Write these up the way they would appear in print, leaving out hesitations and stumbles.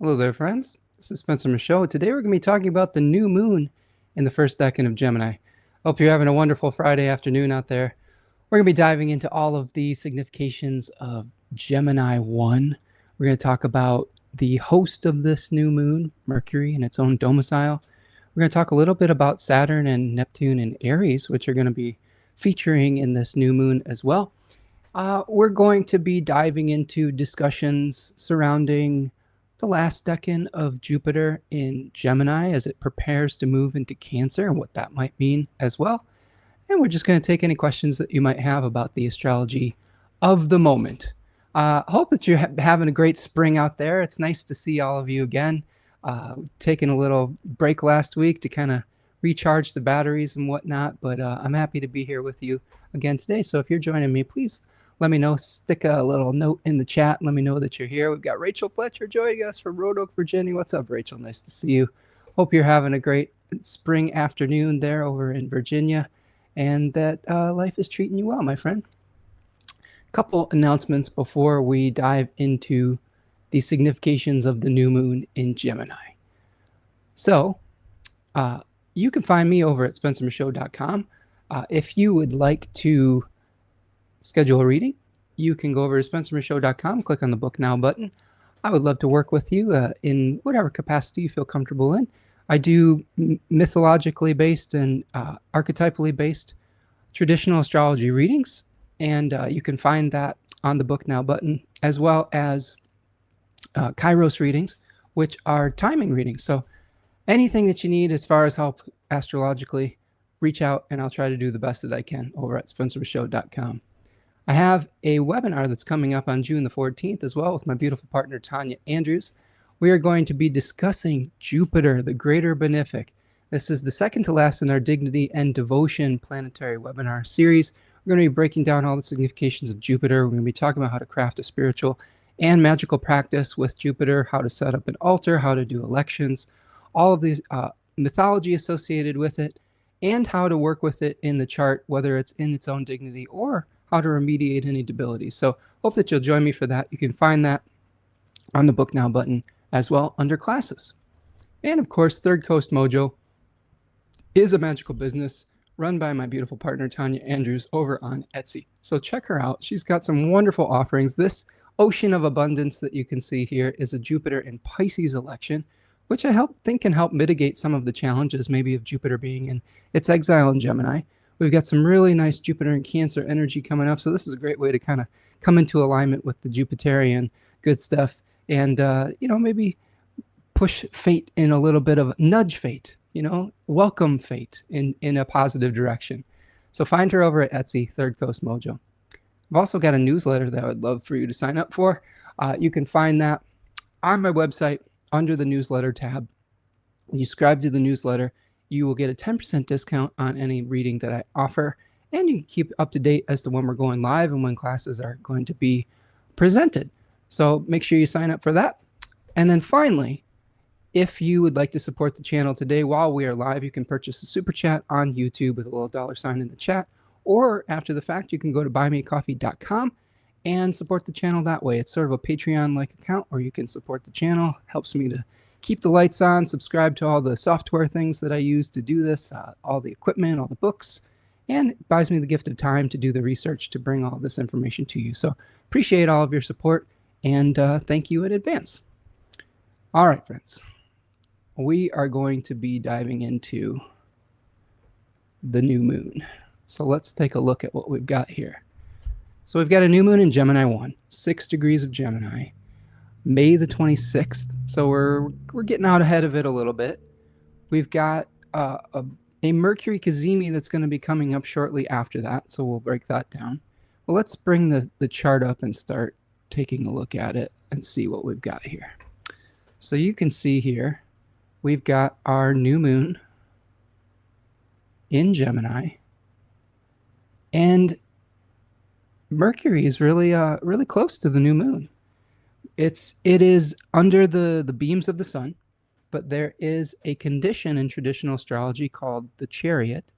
Hello there, friends. This is Spencer Michaud. Today we're going to be talking about the new moon in the first decan of Gemini. Hope you're having a wonderful Friday afternoon out there. We're going to be diving into all of the significations of Gemini 1. We're going to talk about the host of this new moon, Mercury, in its own domicile. We're going to talk a little bit about Saturn and Neptune and Aries, which are going to be featuring in this new moon as well. We're going to be diving into discussions surrounding the last decan of Jupiter in Gemini as it prepares to move into Cancer and what that might mean as well. And we're just going to take any questions that you might have about the astrology of the moment. Hope that you're having a great spring out there. It's nice to see all of you again. Taking a little break last week to kind of recharge the batteries and whatnot, but I'm happy to be here with you again today. So if you're joining me, please let me know. Stick a little note in the chat. Let me know that you're here. We've got Rachel Fletcher joining us from Road Oak, Virginia. What's up, Rachel? Nice to see you. Hope you're having a great spring afternoon there over in Virginia and that life is treating you well, my friend. A couple announcements before we dive into the significations of the new moon in Gemini. So you can find me over at spencermichaud.com. If you would like to schedule a reading, you can go over to spencermichaud.com, click on the Book Now button. I would love to work with you in whatever capacity you feel comfortable in. I do mythologically based and archetypally based traditional astrology readings, and you can find that on the Book Now button, as well as Kairos readings, which are timing readings. So anything that you need as far as help astrologically, reach out and I'll try to do the best that I can over at spencermichaud.com. I have a webinar that's coming up on June the 14th as well with my beautiful partner, Tanya Andrews. We are going to be discussing Jupiter, the Greater Benefic. This is the second to last in our Dignity and Devotion planetary webinar series. We're going to be breaking down all the significations of Jupiter. We're going to be talking about how to craft a spiritual and magical practice with Jupiter, how to set up an altar, how to do elections, all of these mythology associated with it, and how to work with it in the chart, whether it's in its own dignity or how to remediate any debilities. So hope that you'll join me for that. You can find that on the Book Now button as well under classes. And of course, Third Coast Mojo is a magical business run by my beautiful partner, Tanya Andrews, over on Etsy. So check her out. She's got some wonderful offerings. This ocean of abundance that you can see here is a Jupiter in Pisces election, which I think can help mitigate some of the challenges maybe of Jupiter being in its exile in Gemini. We've got some really nice Jupiter and Cancer energy coming up. So this is a great way to kind of come into alignment with the Jupiterian good stuff and, maybe push fate in a little bit of nudge fate, welcome fate in a positive direction. So find her over at Etsy, Third Coast Mojo. I've also got a newsletter that I would love for you to sign up for. You can find that on my website under the newsletter tab. You subscribe to the newsletter, you will get a 10% discount on any reading that I offer, and you can keep up to date as to when we're going live and when classes are going to be presented. So make sure you sign up for that. And then finally, if you would like to support the channel today while we are live, you can purchase a super chat on YouTube with a little $sign in the chat, or after the fact, you can go to buymeacoffee.com and support the channel that way. It's sort of a Patreon-like account where you can support the channel. Helps me to keep the lights on, subscribe to all the software things that I use to do this, all the equipment, all the books, and it buys me the gift of time to do the research to bring all this information to you. So appreciate all of your support, and thank you in advance. All right, friends. We are going to be diving into the new moon. So let's take a look at what we've got here. So we've got a new moon in Gemini 1, 6 degrees of Gemini, May the 26th. So we're getting out ahead of it a little bit. We've got a Mercury Cazimi that's going to be coming up shortly after that. So we'll break that down. Well, let's bring the chart up and start taking a look at it and see what we've got here. So you can see here, we've got our new moon in Gemini, and Mercury is really close to the new moon. It is under the beams of the sun, but there is a condition in traditional astrology called the chariot,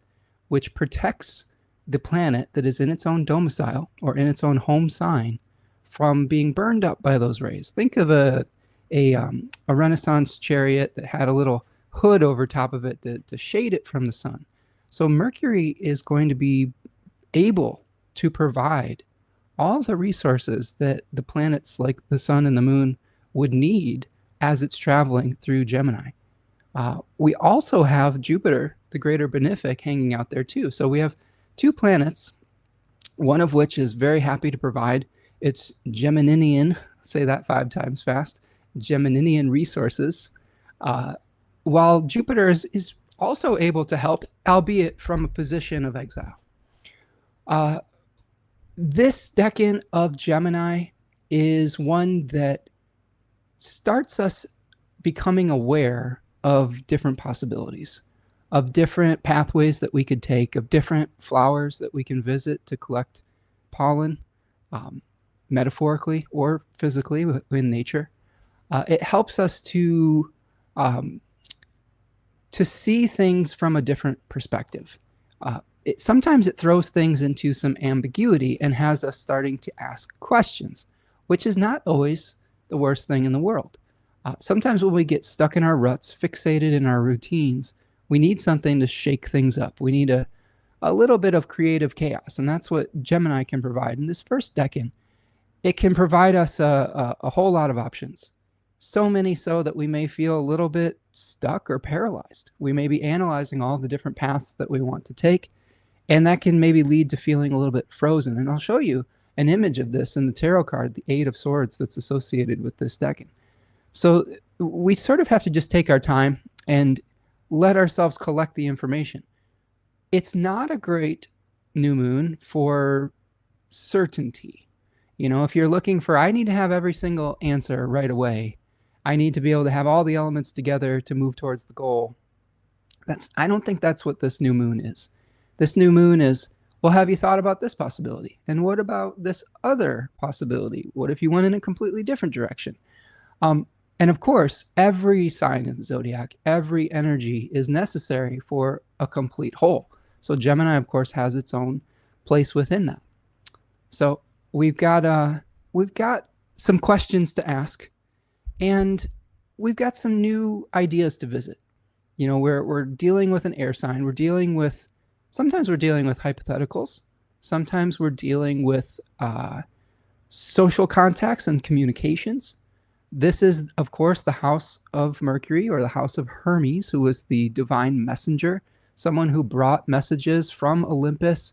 which protects the planet that is in its own domicile or in its own home sign from being burned up by those rays. Think of a Renaissance chariot that had a little hood over top of it to shade it from the sun. So Mercury is going to be able to provide all the resources that the planets like the sun and the moon would need as it's traveling through Gemini. We also have Jupiter, the greater benefic, hanging out there too. So we have two planets, one of which is very happy to provide its Geminian, say that 5 times fast, Geminian resources, while Jupiter is also able to help, albeit from a position of exile. This decan of Gemini is one that starts us becoming aware of different possibilities, of different pathways that we could take, of different flowers that we can visit to collect pollen, metaphorically or physically in nature. It helps us to see things from a different perspective. Sometimes it throws things into some ambiguity and has us starting to ask questions, which is not always the worst thing in the world. Sometimes when we get stuck in our ruts, fixated in our routines, we need something to shake things up. We need a little bit of creative chaos, and that's what Gemini can provide. In this first decan, it can provide us a whole lot of options. So many so that we may feel a little bit stuck or paralyzed. We may be analyzing all the different paths that we want to take, and that can maybe lead to feeling a little bit frozen. And I'll show you an image of this in the tarot card, the 8 of Swords, that's associated with this decan. So we sort of have to just take our time and let ourselves collect the information. It's not a great new moon for certainty. You know, if you're looking for, I need to have every single answer right away, I need to be able to have all the elements together to move towards the goal. I don't think that's what this new moon is. This new moon is, well, have you thought about this possibility? And what about this other possibility? What if you went in a completely different direction? And of course, every sign in the zodiac, every energy is necessary for a complete whole. So Gemini, of course, has its own place within that. So we've got some questions to ask, and we've got some new ideas to visit. You know, we're dealing with an air sign. Sometimes we're dealing with hypotheticals. Sometimes we're dealing with social contacts and communications. This is, of course, the house of Mercury, or the house of Hermes, who was the divine messenger, someone who brought messages from Olympus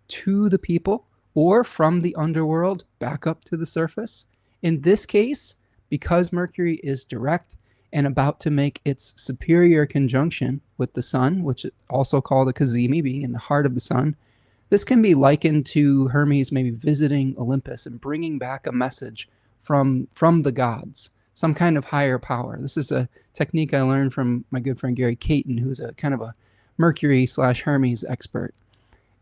to the people, or from the underworld back up to the surface. In this case, because Mercury is direct and about to make its superior conjunction with the sun, which is also called a cazimi, being in the heart of the sun, this can be likened to Hermes maybe visiting Olympus and bringing back a message from the gods, some kind of higher power. This is a technique I learned from my good friend Gary Caton, who's a kind of a Mercury/Hermes expert.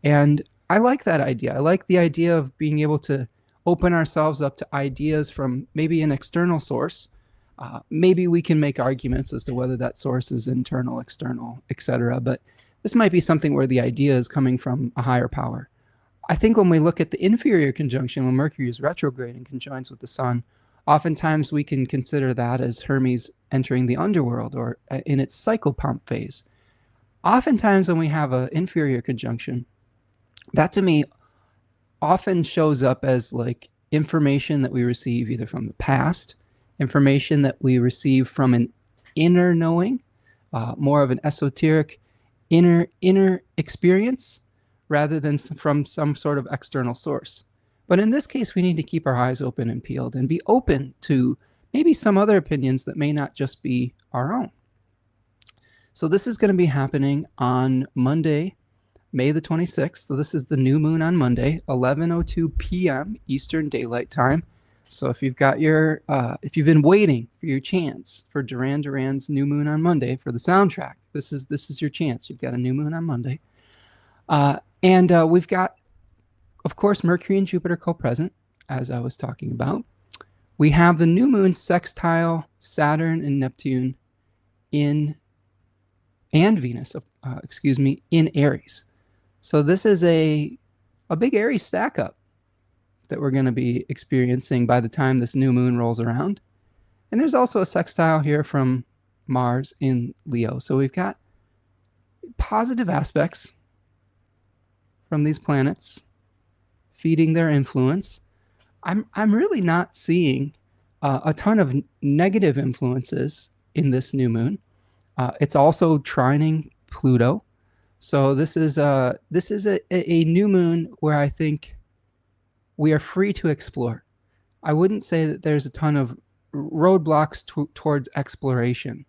And I like that idea. I like the idea of being able to open ourselves up to ideas from maybe an external source. Maybe we can make arguments as to whether that source is internal, external, etc. But this might be something where the idea is coming from a higher power. I think when we look at the inferior conjunction, when Mercury is retrograde and conjoins with the sun, oftentimes we can consider that as Hermes entering the underworld, or in its cycle pump phase. Oftentimes when we have an inferior conjunction, that to me often shows up as like information that we receive either from the past, information that we receive from an inner knowing, more of an esoteric inner experience, rather than from some sort of external source. But in this case, we need to keep our eyes open and peeled and be open to maybe some other opinions that may not just be our own. So this is going to be happening on Monday, May the 26th. So this is the new moon on Monday, 11:02 p.m. Eastern Daylight Time. So if you've got if you've been waiting for your chance for Duran Duran's new moon on Monday for the soundtrack, this is your chance. You've got a new moon on Monday. And we've got, of course, Mercury and Jupiter co-present, as I was talking about. We have the new moon sextile Saturn and Neptune and Venus, in Aries. So this is a big Aries stack up that we're going to be experiencing by the time this new moon rolls around. And there's also a sextile here from Mars in Leo. So we've got positive aspects from these planets feeding their influence. I'm really not seeing a ton of negative influences in this new moon. It's also trining Pluto. So this is a new moon where I think we are free to explore. I wouldn't say that there's a ton of roadblocks towards exploration.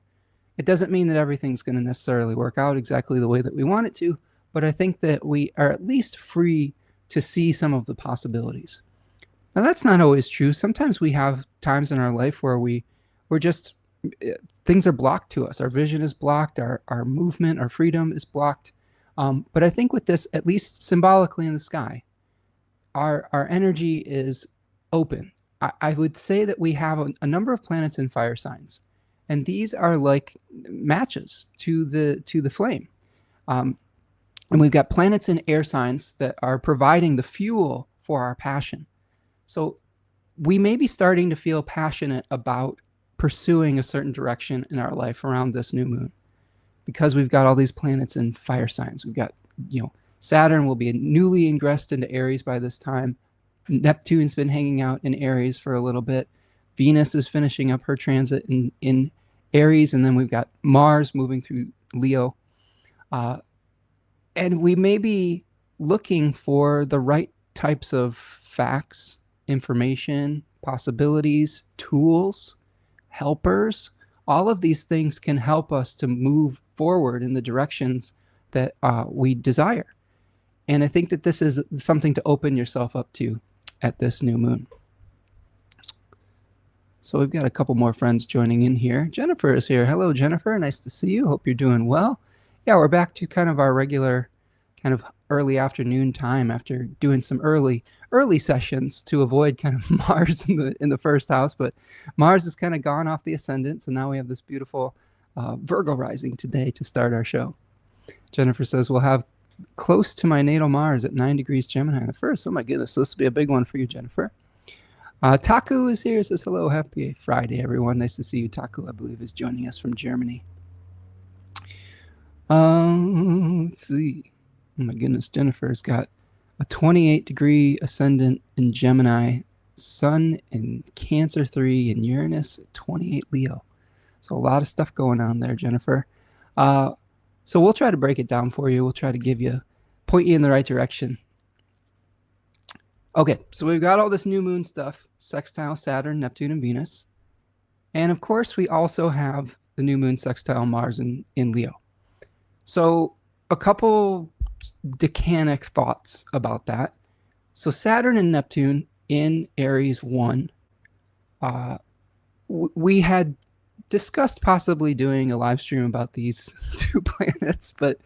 It doesn't mean that everything's going to necessarily work out exactly the way that we want it to, but I think that we are at least free to see some of the possibilities. Now, that's not always true. Sometimes we have times in our life where we're just, things are blocked to us. Our vision is blocked, our movement, our freedom is blocked. But I think with this, at least symbolically in the sky, our energy is open. I would say that we have a number of planets in fire signs, and these are like matches to the flame. And we've got planets in air signs that are providing the fuel for our passion. So we may be starting to feel passionate about pursuing a certain direction in our life around this new moon, because we've got all these planets in fire signs. We've got, Saturn will be newly ingressed into Aries by this time. Neptune's been hanging out in Aries for a little bit. Venus is finishing up her transit in Aries, and then we've got Mars moving through Leo. And we may be looking for the right types of facts, information, possibilities, tools, helpers. All of these things can help us to move forward in the directions that we desire. And I think that this is something to open yourself up to at this new moon. So we've got a couple more friends joining in here. Jennifer is here. Hello, Jennifer. Nice to see you. Hope you're doing well. Yeah, we're back to kind of our regular kind of early afternoon time after doing some early sessions to avoid kind of Mars in the first house. But Mars has kind of gone off the ascendant, so now we have this beautiful Virgo rising today to start our show. Jennifer says, we'll have close to my natal Mars at 9 degrees Gemini the first. Oh my goodness, this will be a big one for you, Jennifer. Taku is here, says hello, happy Friday, everyone. Nice to see you. Taku, I believe, is joining us from Germany. Let's see. Oh my goodness, Jennifer's got a 28-degree ascendant in Gemini, Sun in Cancer 3, and Uranus at 28 Leo. So a lot of stuff going on there, Jennifer. So we'll try to break it down for you. We'll try to point you in the right direction. Okay, so we've got all this new moon stuff, sextile Saturn, Neptune, and Venus. And of course, we also have the new moon sextile Mars in Leo. So a couple decanic thoughts about that. So Saturn and Neptune in Aries 1, we had discussed possibly doing a live stream about these two planets, but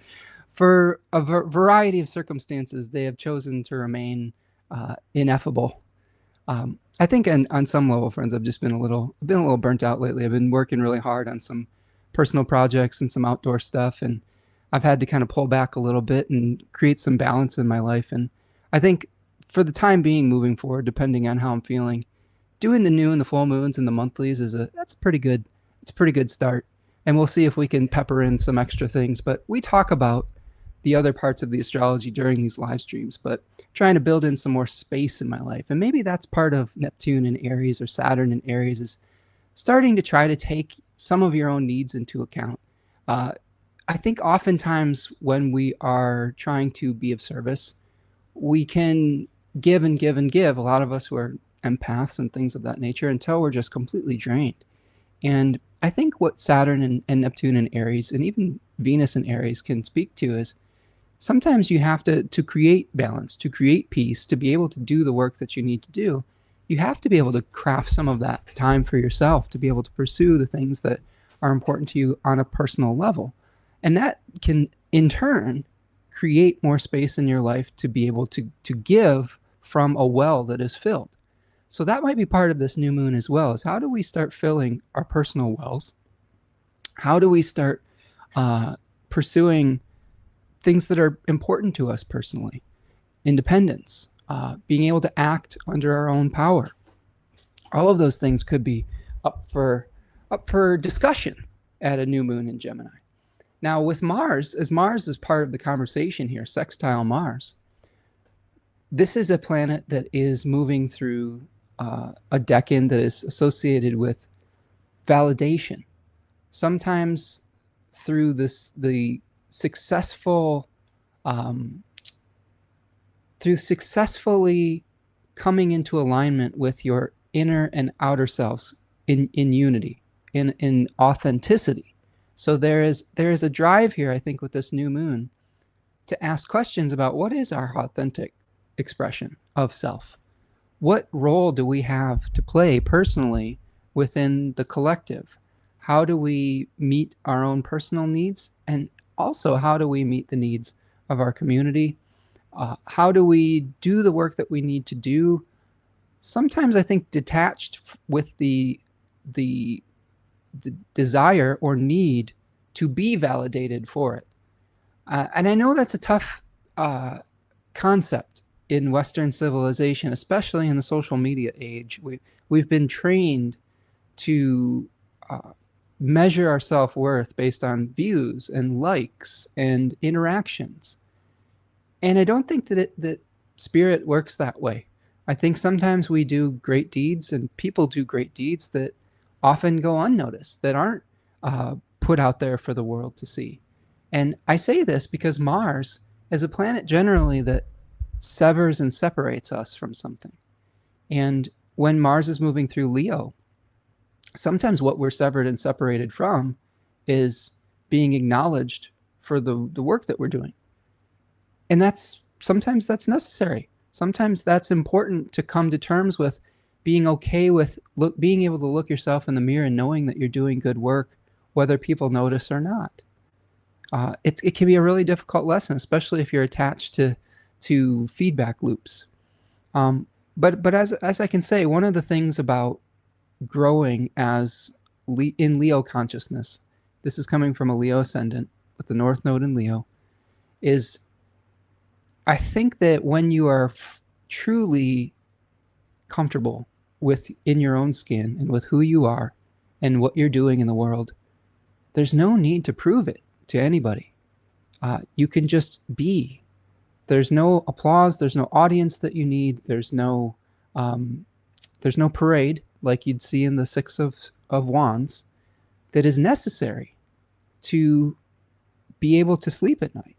for a variety of circumstances, they have chosen to remain ineffable. I think on some level, friends, I've just been a little burnt out lately. I've been working really hard on some personal projects and some outdoor stuff, and I've had to kind of pull back a little bit and create some balance in my life. And I think for the time being, moving forward, depending on how I'm feeling, doing the new and the full moons and the monthlies that's a pretty good start. And we'll see if we can pepper in some extra things. But we talk about the other parts of the astrology during these live streams, but trying to build in some more space in my life. And maybe that's part of Neptune in Aries or Saturn in Aries, is starting to try to take some of your own needs into account. I think oftentimes when we are trying to be of service, we can give and give and give. A lot of us who are empaths and things of that nature until we're just completely drained. And I think what Saturn and Neptune in Aries and even Venus in Aries can speak to is sometimes you have to create balance, to create peace, to be able to do the work that you need to do. You have to be able to craft some of that time for yourself to be able to pursue the things that are important to you on a personal level. And that can, in turn, create more space in your life to be able to give from a well that is filled. So that might be part of this new moon as well, is how do we start filling our personal wells? How do we start pursuing things that are important to us personally? Independence, being able to act under our own power. All of those things could be up for discussion at a new moon in Gemini. Now with Mars, as Mars is part of the conversation here, sextile Mars, this is a planet that is moving through a decan that is associated with validation. Sometimes through the successful through successfully coming into alignment with your inner and outer selves in unity, in authenticity. So there is a drive here, I think, with this new moon to ask questions about what is our authentic expression of self? What role do we have to play personally within the collective? How do we meet our own personal needs? And also, how do we meet the needs of our community? How do we do the work that we need to do? Sometimes I think detached with the desire or need to be validated for it. And I know that's a tough concept in Western civilization, especially in the social media age. We've been trained to measure our self-worth based on views and likes and interactions. And I don't think that spirit works that way. I think sometimes we do great deeds and people do great deeds that often go unnoticed, that aren't put out there for the world to see. And I say this because Mars is a planet generally that severs and separates us from something. And when Mars is moving through Leo, sometimes what we're severed and separated from is being acknowledged for the work that we're doing. And sometimes that's necessary. Sometimes that's important to come to terms with being okay with being able to look yourself in the mirror and knowing that you're doing good work, whether people notice or not. It can be a really difficult lesson, especially if you're attached to feedback loops. But as I can say, one of the things about growing in Leo consciousness, this is coming from a Leo ascendant with the North Node in Leo, is I think that when you are truly comfortable in your own skin and with who you are and what you're doing in the world, there's no need to prove it to anybody. You can just be. There's no applause. There's no audience that you need. There's no parade like you'd see in the Six of Wands that is necessary to be able to sleep at night.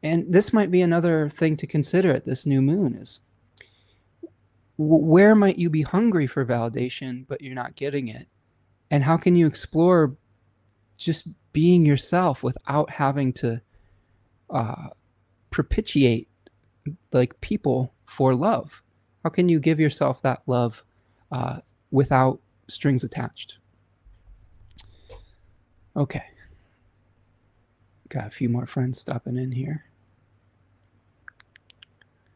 And this might be another thing to consider at this new moon is where might you be hungry for validation, but you're not getting it? And how can you explore just being yourself without having to propitiate like people for love? How can you give yourself that love without strings attached? Okay. Got a few more friends stopping in here.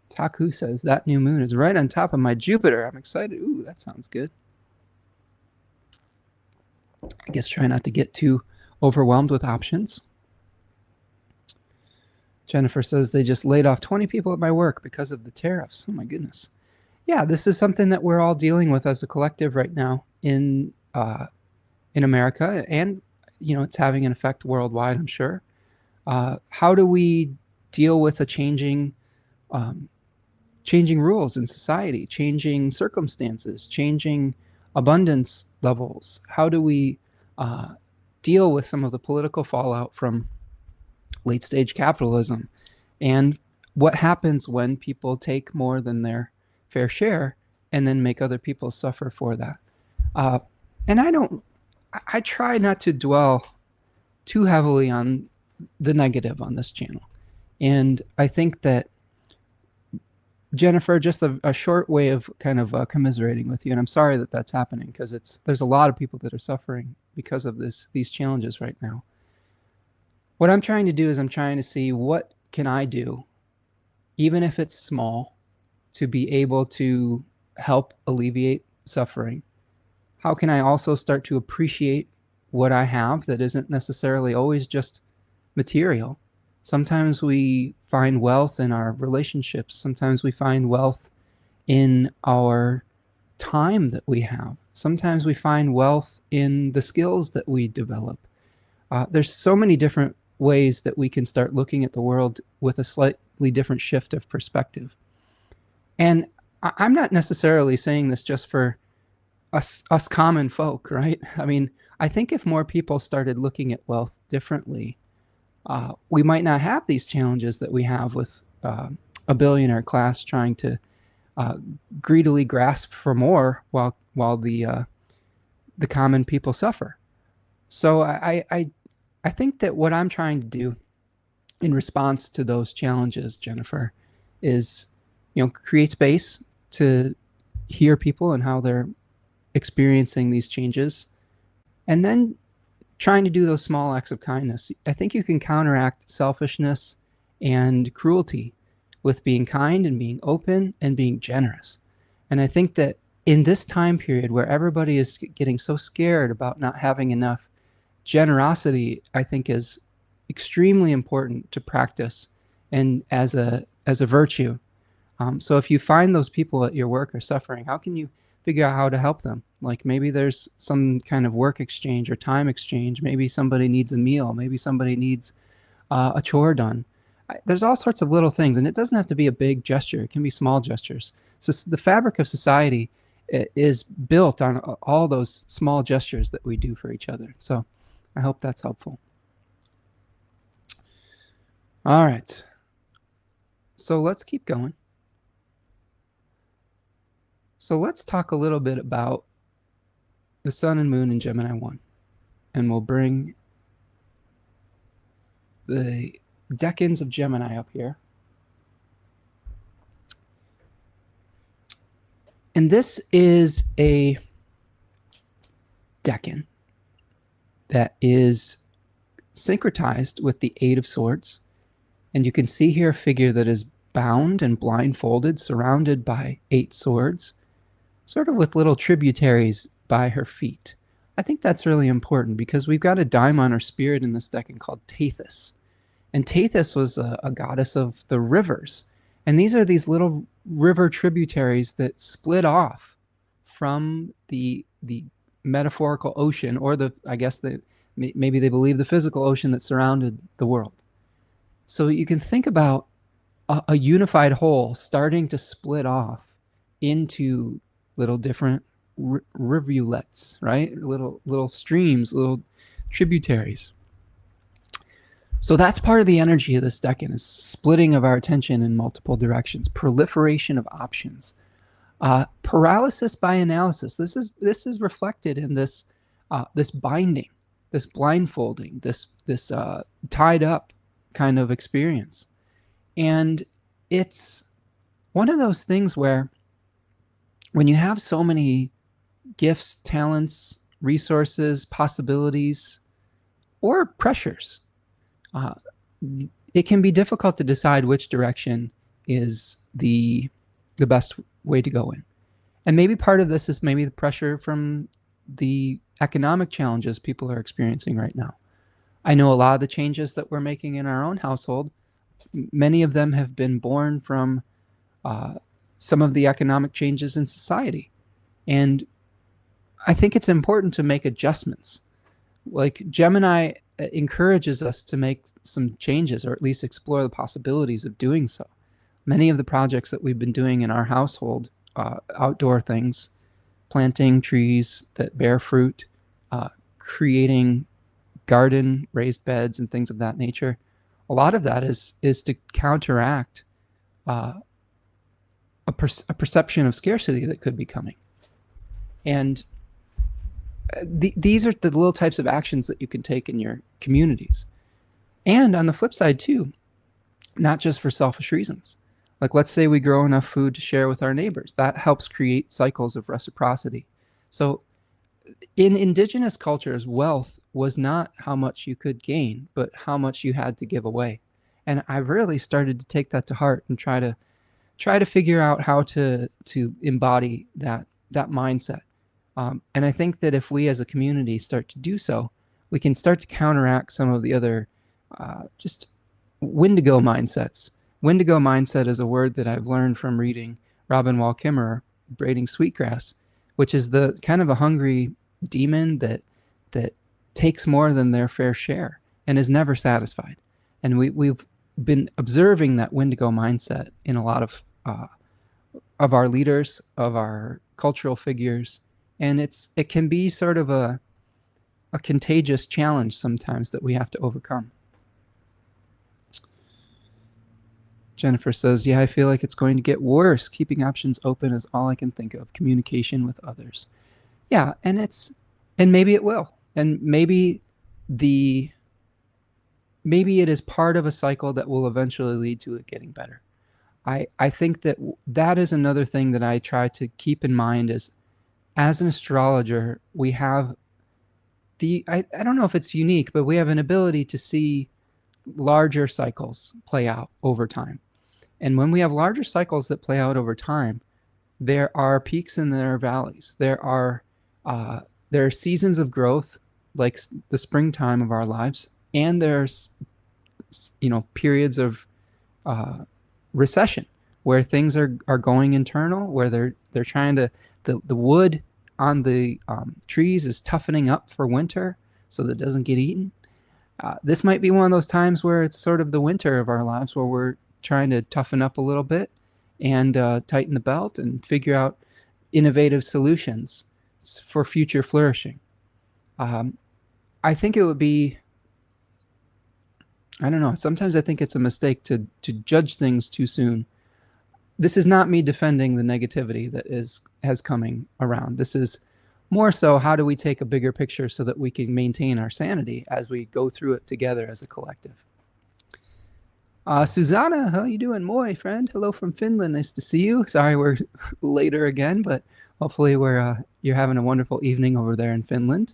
Taku says, that new moon is right on top of my Jupiter. I'm excited. Ooh, that sounds good. I guess try not to get too overwhelmed with options. Jennifer says, they just laid off 20 people at my work because of the tariffs. Oh my goodness. Yeah, this is something that we're all dealing with as a collective right now in America, and it's having an effect worldwide, I'm sure. How do we deal with a changing rules in society, changing circumstances, changing abundance levels? How do we deal with some of the political fallout from late stage capitalism? And what happens when people take more than their fair share and then make other people suffer for that? And I try not to dwell too heavily on the negative on this channel. And I think that, Jennifer, just a short way of kind of commiserating with you, and I'm sorry that that's happening because there's a lot of people that are suffering because of these challenges right now. What I'm trying to do is I'm trying to see what can I do, even if it's small, to be able to help alleviate suffering. How can I also start to appreciate what I have that isn't necessarily always just material? Sometimes we find wealth in our relationships. Sometimes we find wealth in our time that we have. Sometimes we find wealth in the skills that we develop. There's so many different ways that we can start looking at the world with a slightly different shift of perspective. And I'm not necessarily saying this just for us common folk, right? I mean, I think if more people started looking at wealth differently, we might not have these challenges that we have with a billionaire class trying to greedily grasp for more while the common people suffer. So I think that what I'm trying to do in response to those challenges, Jennifer, is create space to hear people and how they're experiencing these changes, and then trying to do those small acts of kindness. I think you can counteract selfishness and cruelty with being kind and being open and being generous. And I think that in this time period where everybody is getting so scared about not having enough, generosity, I think, is extremely important to practice and as a virtue. So if you find those people at your work are suffering, how can you figure out how to help them? Like maybe there's some kind of work exchange or time exchange. Maybe somebody needs a meal. Maybe somebody needs a chore done. There's all sorts of little things, and it doesn't have to be a big gesture. It can be small gestures. So the fabric of society is built on all those small gestures that we do for each other. So I hope that's helpful. All right. So let's keep going. So let's talk a little bit about the sun and moon in Gemini 1. And we'll bring the decans of Gemini up here. And this is a decan that is syncretized with the Eight of Swords. And you can see here a figure that is bound and blindfolded, surrounded by 8 swords, sort of with little tributaries by her feet. I think that's really important because we've got a daimon or spirit in this decan called Tethys. And Tethys was a goddess of the rivers. And these are these little river tributaries that split off from the metaphorical ocean, or maybe they believe the physical ocean that surrounded the world. So you can think about a unified whole starting to split off into little different rivulets, right? Little streams, little tributaries. So that's part of the energy of this decan, is splitting of our attention in multiple directions, proliferation of options, paralysis by analysis. This is reflected in this binding, this blindfolding, this tied up kind of experience. And it's one of those things where when you have so many gifts, talents, resources, possibilities, or pressures, it can be difficult to decide which direction is the best way to go in. And maybe part of this is maybe the pressure from the economic challenges people are experiencing right now. I know a lot of the changes that we're making in our own household, many of them have been born from some of the economic changes in society. And I think it's important to make adjustments. Like Gemini encourages us to make some changes, or at least explore the possibilities of doing so. Many of the projects that we've been doing in our household, outdoor things, planting trees that bear fruit, creating garden raised beds and things of that nature, a lot of that is to counteract a perception of scarcity that could be coming. And these are the little types of actions that you can take in your communities. And on the flip side too, not just for selfish reasons. Like let's say we grow enough food to share with our neighbors. That helps create cycles of reciprocity. So in indigenous cultures, wealth was not how much you could gain, but how much you had to give away. And I've really started to take that to heart and try to figure out how to embody that mindset. And I think that if we as a community start to do so, we can start to counteract some of the other just Wendigo mindsets. Wendigo mindset is a word that I've learned from reading Robin Wall Kimmerer, Braiding Sweetgrass. which is the kind of a hungry demon that takes more than their fair share and is never satisfied. And we've been observing that Wendigo mindset in a lot of our leaders, of our cultural figures, and it can be sort of a contagious challenge sometimes that we have to overcome. Jennifer says, yeah, I feel like it's going to get worse. Keeping options open is all I can think of. Communication with others. Yeah, and maybe it will. And maybe it is part of a cycle that will eventually lead to it getting better. I think that is another thing that I try to keep in mind is, as an astrologer, we have I don't know if it's unique, but we have an ability to see larger cycles play out over time. And when we have larger cycles that play out over time, there are peaks and there are valleys. There are seasons of growth, like the springtime of our lives, and there's periods of recession where things are going internal, where they're trying to the wood on the trees is toughening up for winter so that it doesn't get eaten. This might be one of those times where it's sort of the winter of our lives where we're trying to toughen up a little bit and tighten the belt and figure out innovative solutions for future flourishing. I think it would be, I don't know, sometimes I think it's a mistake to judge things too soon. This is not me defending the negativity that has coming around. This is more so, how do we take a bigger picture so that we can maintain our sanity as we go through it together as a collective. Susanna, how you doing, my friend? Hello from Finland. Nice to see you. Sorry we're later again, but hopefully you're having a wonderful evening over there in Finland.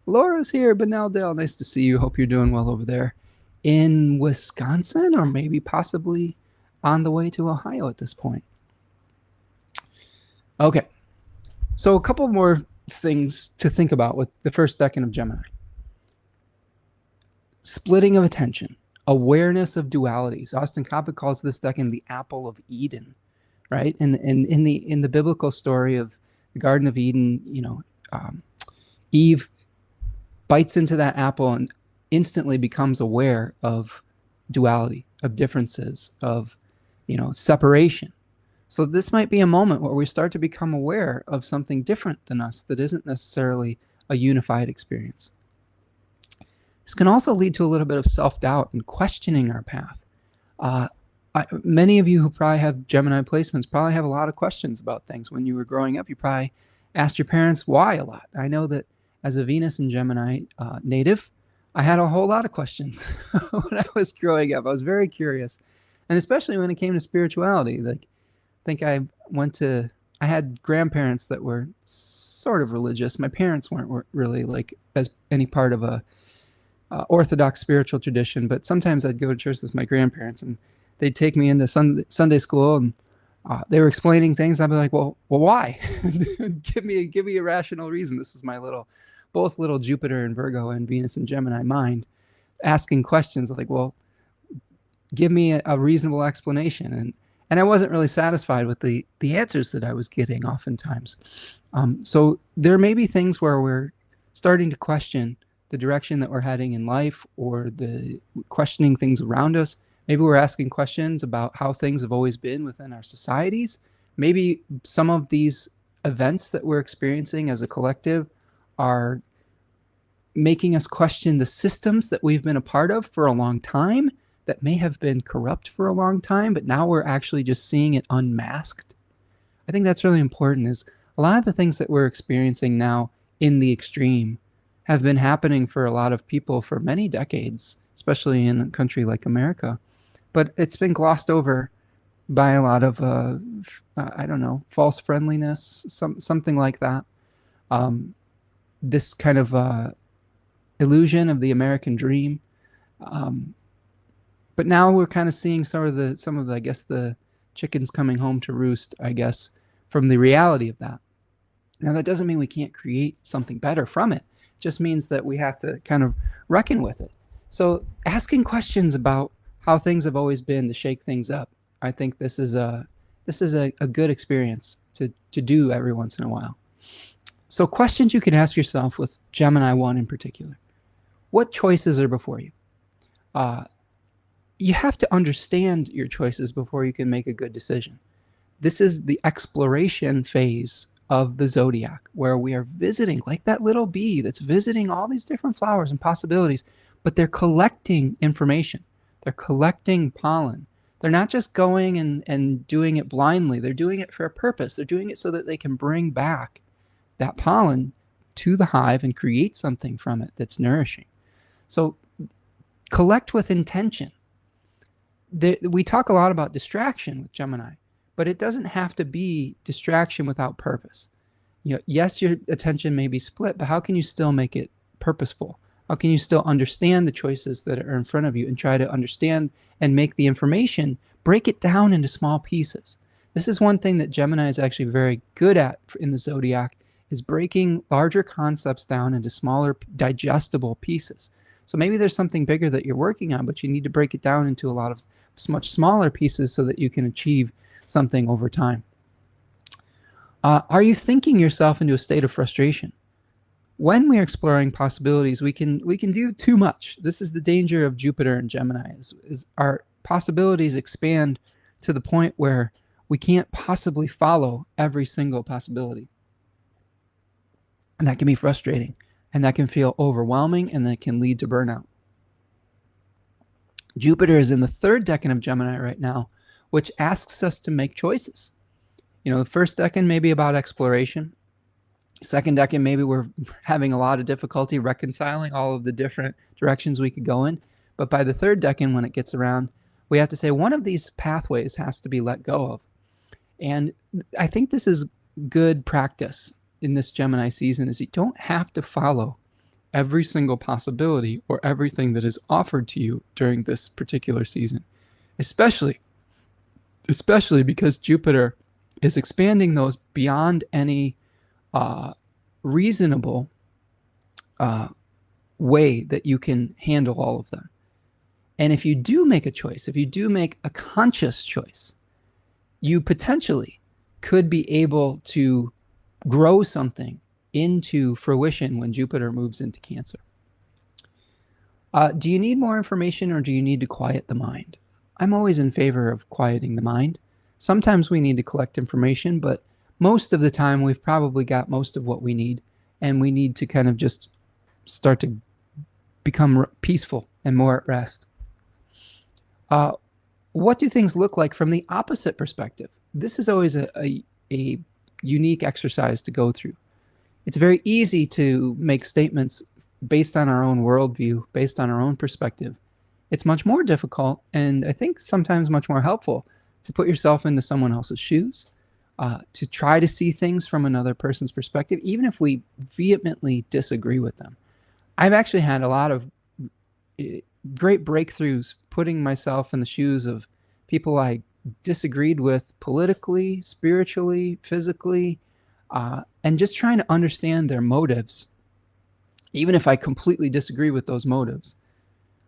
Laura's here, Benaldale. Nice to see you. Hope you're doing well over there in Wisconsin, or maybe possibly on the way to Ohio at this point. Okay, so a couple more things to think about with the first decan of Gemini. Splitting of attention, awareness of dualities. Austin Coppock calls this decan the apple of Eden, right? And in the biblical story of the Garden of Eden, Eve bites into that apple and instantly becomes aware of duality, of differences, of separation. So this might be a moment where we start to become aware of something different than us that isn't necessarily a unified experience. This can also lead to a little bit of self-doubt and questioning our path. Many of you who probably have Gemini placements probably have a lot of questions about things. When you were growing up, you probably asked your parents why a lot. I know that as a Venus and Gemini native, I had a whole lot of questions when I was growing up. I was very curious. And especially when it came to spirituality. Like, I think I had grandparents that were sort of religious. My parents weren't really like as any part of a Orthodox spiritual tradition, but sometimes I'd go to church with my grandparents and they'd take me into Sunday school and they were explaining things. I'd be like, well, why? give me a rational reason. This is my both little Jupiter and Virgo and Venus and Gemini mind asking questions like, well, give me a reasonable explanation. And I wasn't really satisfied with the answers that I was getting oftentimes. So there may be things where we're starting to question the direction that we're heading in life, or the questioning things around us. Maybe we're asking questions about how things have always been within our societies. Maybe some of these events that we're experiencing as a collective are making us question the systems that we've been a part of for a long time, that may have been corrupt for a long time, but now we're actually just seeing it unmasked. I think that's really important. Is a lot of the things that we're experiencing now in the extreme have been happening for a lot of people for many decades, especially in a country like America. But it's been glossed over by a lot of, I don't know, false friendliness, something like that. This kind of illusion of the American dream. But now we're kind of seeing some of the, I guess, the chickens coming home to roost, I guess, from the reality of that. Now, that doesn't mean we can't create something better from it. It just means that we have to kind of reckon with it. So asking questions about how things have always been to shake things up, I think this is this is a good experience to do every once in a while. So questions you can ask yourself with Gemini 1 in particular. What choices are before you? You have to understand your choices before you can make a good decision. This is the exploration phase of the zodiac, where we are visiting, like that little bee that's visiting all these different flowers and possibilities, but they're collecting information. They're collecting pollen. They're not just going and doing it blindly. They're doing it for a purpose. They're doing it so that they can bring back that pollen to the hive and create something from it that's nourishing. So collect with intention. We talk a lot about distraction with Gemini, but it doesn't have to be distraction without purpose. Yes, your attention may be split, but how can you still make it purposeful? How can you still understand the choices that are in front of you and try to understand and make the information, break it down into small pieces? This is one thing that Gemini is actually very good at in the zodiac, is breaking larger concepts down into smaller, digestible pieces. So maybe there's something bigger that you're working on, but you need to break it down into a lot of much smaller pieces so that you can achieve something over time. Are you thinking yourself into a state of frustration? When we're exploring possibilities, we can do too much. This is the danger of Jupiter and Gemini, is our possibilities expand to the point where we can't possibly follow every single possibility. And that can be frustrating, and that can feel overwhelming, and that can lead to burnout. Jupiter is in the third decan of Gemini right now, which asks us to make choices. The first decan may be about exploration. Second decan, maybe we're having a lot of difficulty reconciling all of the different directions we could go in. But by the third decan, when it gets around, we have to say one of these pathways has to be let go of. And I think this is good practice in this Gemini season, is you don't have to follow every single possibility or everything that is offered to you during this particular season, especially because Jupiter is expanding those beyond any reasonable way that you can handle all of them. And if you do make a choice, if you do make a conscious choice, you potentially could be able to grow something into fruition when Jupiter moves into Cancer. Do you need more information, or do you need to quiet the mind? I'm always in favor of quieting the mind. Sometimes we need to collect information, but most of the time we've probably got most of what we need, and we need to kind of just start to become peaceful and more at rest. What do things look like from the opposite perspective? This is always a unique exercise to go through. It's very easy to make statements based on our own worldview, based on our own perspective. It's much more difficult, and I think sometimes much more helpful, to put yourself into someone else's shoes, to try to see things from another person's perspective, even if we vehemently disagree with them. I've actually had a lot of great breakthroughs putting myself in the shoes of people I disagreed with politically, spiritually, physically, and just trying to understand their motives, even if I completely disagree with those motives.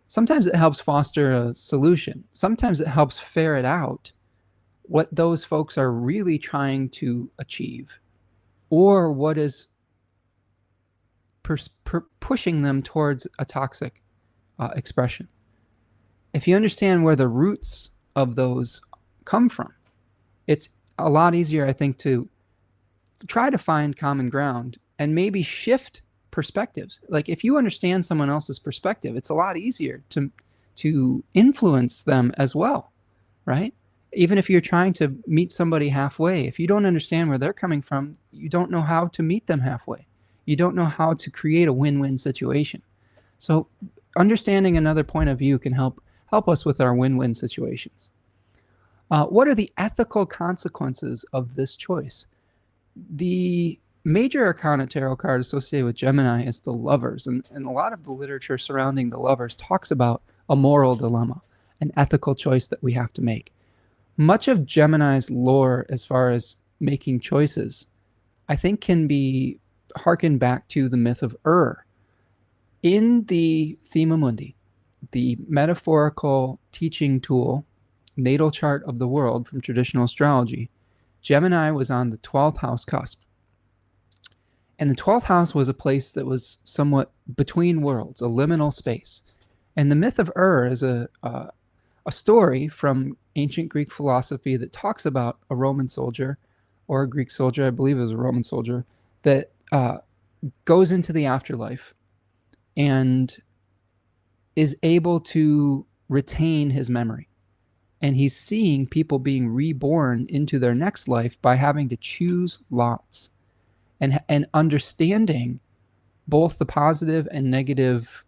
Sometimes it helps foster a solution. Sometimes it helps ferret out what those folks are really trying to achieve, or what is pushing them towards a toxic expression. If you understand where the roots of those come from, it's a lot easier, I think, to try to find common ground and maybe shift perspectives. Like if you understand someone else's perspective, it's a lot easier to influence them as well, right? Even if you're trying to meet somebody halfway, if you don't understand where they're coming from, you don't know how to meet them halfway. You don't know how to create a win-win situation. So understanding another point of view can help us with our win-win situations. What are the ethical consequences of this choice? The major arcana tarot card associated with Gemini is the Lovers, and a lot of the literature surrounding the Lovers talks about a moral dilemma, an ethical choice that we have to make. Much of Gemini's lore, as far as making choices, I think can be harkened back to the myth of In the Thema Mundi, the metaphorical teaching tool natal chart of the world from traditional astrology, Gemini was on the 12th house cusp. And the 12th house was a place that was somewhat between worlds, a liminal space. And the myth of is a story from ancient Greek philosophy that talks about a Roman soldier, or a Greek soldier, I believe it was a Roman soldier, that goes into the afterlife and is able to retain his memory. And he's seeing people being reborn into their next life by having to choose lots and understanding both the positive and negative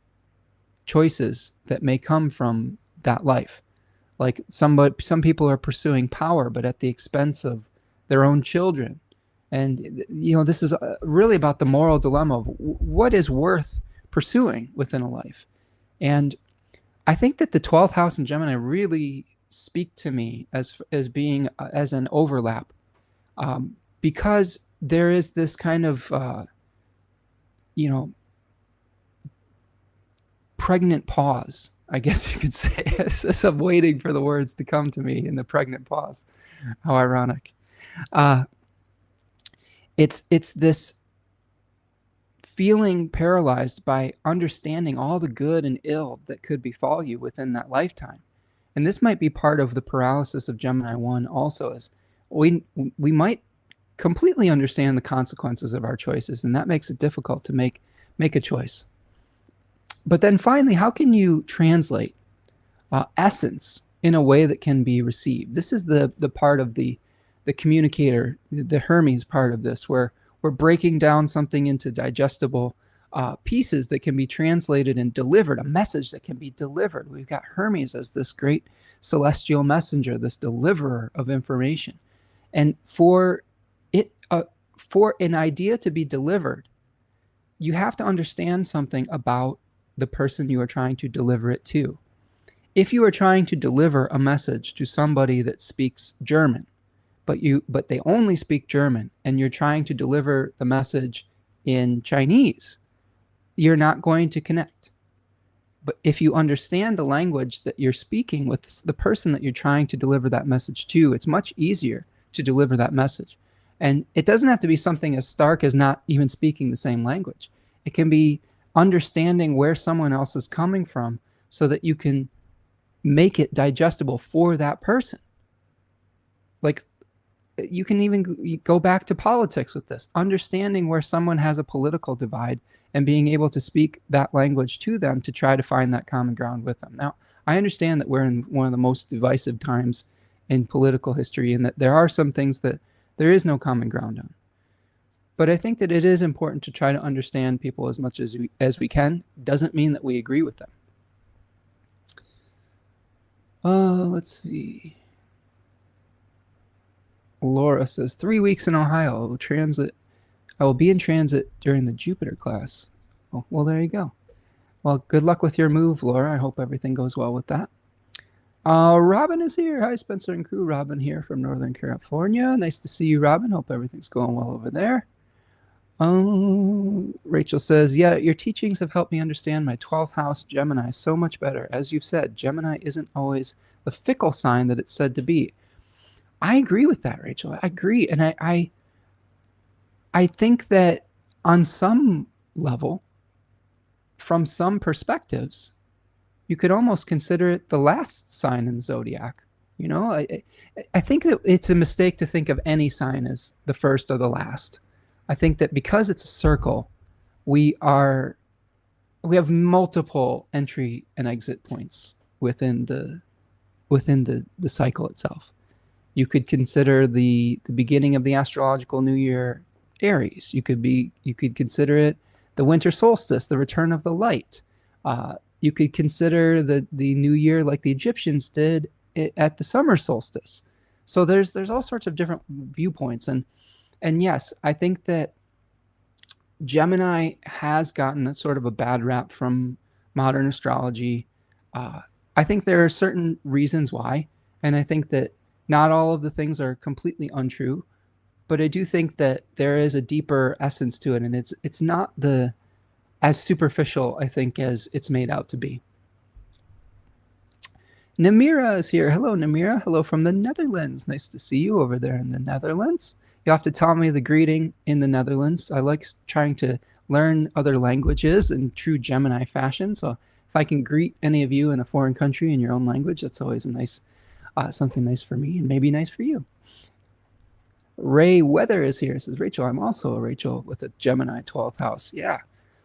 choices that may come from that life. Like some people are pursuing power, but at the expense of their own children. And, you know, this is really about the moral dilemma of what is worth pursuing within a life. And I think that the 12th house in Gemini really speak to me as being as an overlap, because there is this kind of pregnant pause, I guess you could say, as I'm waiting for the words to come to me in the pregnant pause. How ironic. It's this feeling paralyzed by understanding all the good and ill that could befall you within that lifetime. And this might be part of the paralysis of Gemini 1 also, is we might completely understand the consequences of our choices, and that makes it difficult to make a choice. But then finally, how can you translate essence in a way that can be received? This is the part of the communicator, the Hermes part of this, where we're breaking down something into digestible pieces that can be translated and delivered, a message that can be delivered. We've got Hermes as this great celestial messenger, this deliverer of information. And for an idea to be delivered, you have to understand something about the person you are trying to deliver it to. If you are trying to deliver a message to somebody that speaks German, but they only speak German, and you're trying to deliver the message in Chinese, you're not going to connect. But if you understand the language that you're speaking with the person that you're trying to deliver that message to, it's much easier to deliver that message. And it doesn't have to be something as stark as not even speaking the same language. It can be understanding where someone else is coming from so that you can make it digestible for that person. Like, you can even go back to politics with this, understanding where someone has a political divide and being able to speak that language to them to try to find that common ground with them. Now, I understand that we're in one of the most divisive times in political history, and that there are some things that there is no common ground on. But I think that it is important to try to understand people as much as we can. Doesn't mean that we agree with them. Let's see. Laura says, 3 weeks in Ohio. I will be in transit during the Jupiter class. Oh, well, there you go. Well, good luck with your move, Laura. I hope everything goes well with that. Robin is here. Hi, Spencer and crew. Robin here from Northern California. Nice to see you, Robin. Hope everything's going well over there. Rachel says, yeah, your teachings have helped me understand my 12th house Gemini so much better. As you've said, Gemini isn't always the fickle sign that it's said to be. I agree with that, Rachel. I agree. And I think that on some level, from some perspectives, you could almost consider it the last sign in the zodiac. You know, I think that it's a mistake to think of any sign as the first or the last. I think that because it's a circle, we have multiple entry and exit points within the cycle itself. You could consider the beginning of the astrological new year Aries. You could consider it the winter solstice, the return of the light. You could consider the new year like the Egyptians did at the summer solstice. So there's all sorts of different viewpoints, and yes, I think that Gemini has gotten sort of a bad rap from modern astrology. I think there are certain reasons why, and I think that not all of the things are completely untrue, but I do think that there is a deeper essence to it, and it's not as superficial, I think, as it's made out to be. Namira is here. Hello, Namira. Hello from the Netherlands. Nice to see you over there in the Netherlands. You'll have to tell me the greeting in the Netherlands. I like trying to learn other languages in true Gemini fashion. So if I can greet any of you in a foreign country in your own language, that's always a nice, something nice for me and maybe nice for you. Ray Weather is here. Says, Rachel, I'm also a Rachel with a Gemini 12th house. Yeah.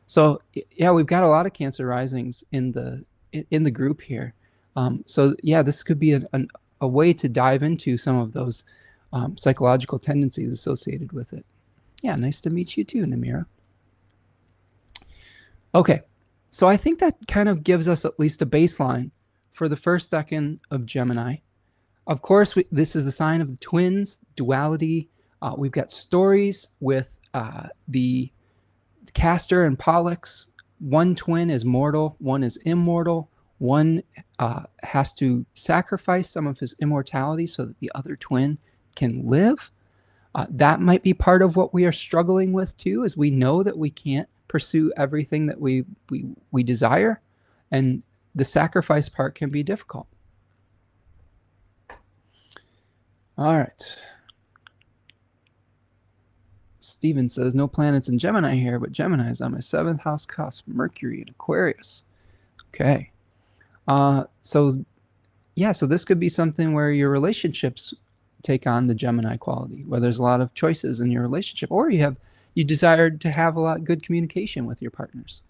So yeah, we've got a lot of Cancer risings in the group here. So yeah, this could be a way to dive into some of those psychological tendencies associated with it. Yeah, nice to meet you too, Namira. Okay, so I think that kind of gives us at least a baseline for the first decan of Gemini. Of course, this is the sign of the twins, duality. We've got stories with the Castor and Pollux. One twin is mortal, one is immortal. One has to sacrifice some of his immortality so that the other twin can live. That might be part of what we are struggling with too, is we know that we can't pursue everything that we desire, and the sacrifice part can be difficult. All right. Steven says, no planets in Gemini here, but Gemini is on my 7th house cusp, Mercury in Aquarius. Okay. So this could be something where your relationships take on the Gemini quality, where there's a lot of choices in your relationship, or you desire to have a lot of good communication with your partners.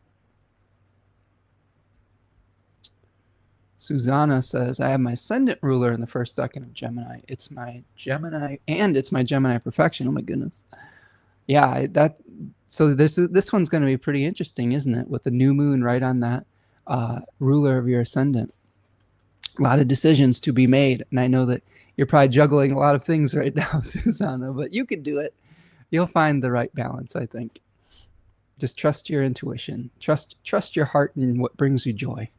Susanna says, I have my ascendant ruler in the first decan of Gemini. It's my Gemini, and it's my Gemini perfection. Oh my goodness. Yeah, so this one's going to be pretty interesting, isn't it? With the new moon right on that ruler of your ascendant. A lot of decisions to be made. And I know that you're probably juggling a lot of things right now, Susanna, but you can do it. You'll find the right balance, I think. Just trust your intuition. Trust your heart and what brings you joy.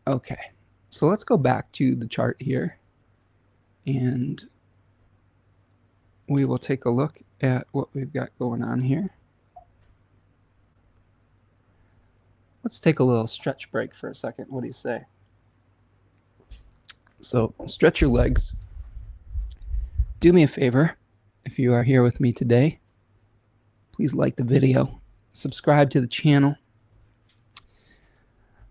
Okay, so let's go back to the chart here, and we will take a look at what we've got going on here. Let's take a little stretch break for a second. What do you say? So stretch your legs. Do me a favor, if you are here with me today, please like the video, subscribe to the channel.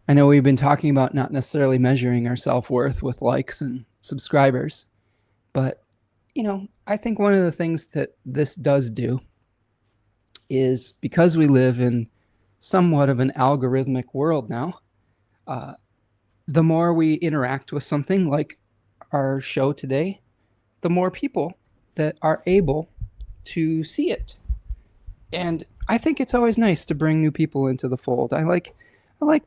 I know we've been talking about not necessarily measuring our self-worth with likes and subscribers, but I think one of the things that this does do is, because we live in somewhat of an algorithmic world now, the more we interact with something like our show today, the more people that are able to see it. And I think it's always nice to bring new people into the fold. I like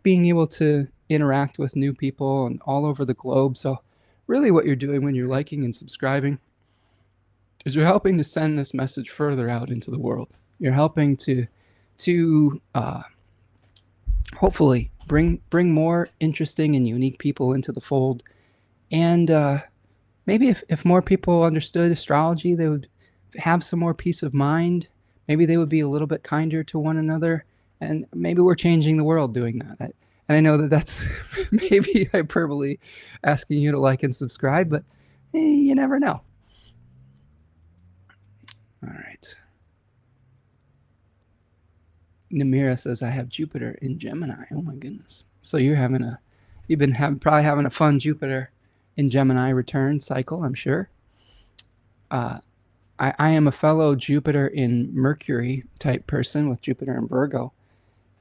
being able to interact with new people and all over the globe. So really what you're doing when you're liking and subscribing is you're helping to send this message further out into the world. You're helping to hopefully bring more interesting and unique people into the fold. And maybe if more people understood astrology, they would have some more peace of mind. Maybe they would be a little bit kinder to one another. And maybe we're changing the world doing that. And I know that that's maybe hyperbole, asking you to like and subscribe, but you never know. All right. Namira says, I have Jupiter in Gemini. Oh my goodness. So you've been probably having a fun Jupiter in Gemini return cycle, I'm sure. I am a fellow Jupiter in Mercury type person with Jupiter in Virgo.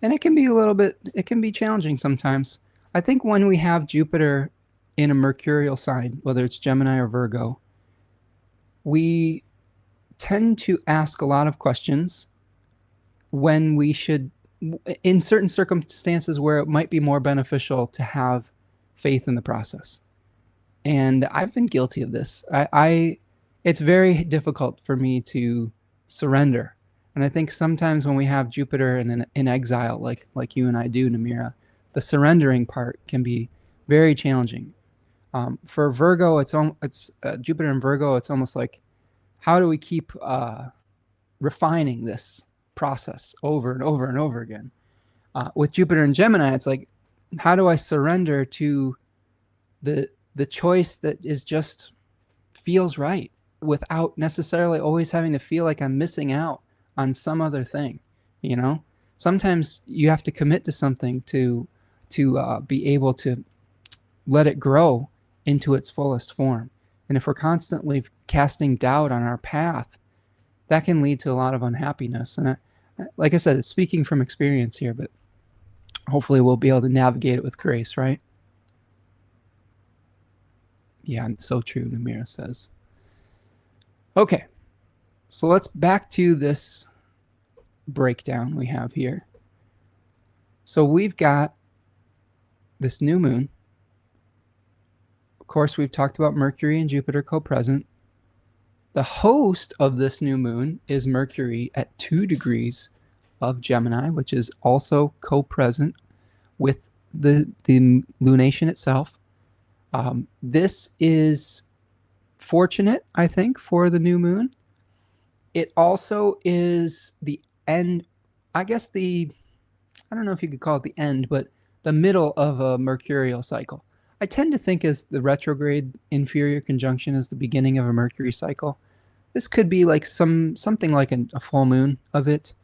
And it can be challenging sometimes. I think when we have Jupiter in a mercurial sign, whether it's Gemini or Virgo, we tend to ask a lot of questions when we should, in certain circumstances where it might be more beneficial to have faith in the process. And I've been guilty of this. It's very difficult for me to surrender. And I think sometimes when we have Jupiter in exile, like you and I do, Namira, the surrendering part can be very challenging. For Virgo, it's Jupiter in Virgo. It's almost like, how do we keep refining this process over and over and over again? With Jupiter in Gemini, it's like, how do I surrender to the choice that is just feels right without necessarily always having to feel like I'm missing out on some other thing, you know? Sometimes you have to commit to something to be able to let it grow into its fullest form. And if we're constantly casting doubt on our path, that can lead to a lot of unhappiness. And like I said, speaking from experience here, but hopefully we'll be able to navigate it with grace, right? Yeah, so true, Namira says. Okay, so let's back to this breakdown we have here. So we've got this new moon. Of course, we've talked about Mercury and Jupiter co-present. The host of this new moon is Mercury at 2 degrees of Gemini, which is also co-present with the lunation itself. This is fortunate, I think, for the new moon. It also is the end, I guess I don't know if you could call it the end, but the middle of a mercurial cycle. I tend to think as the retrograde inferior conjunction is the beginning of a Mercury cycle. This could be like something like a full moon of it.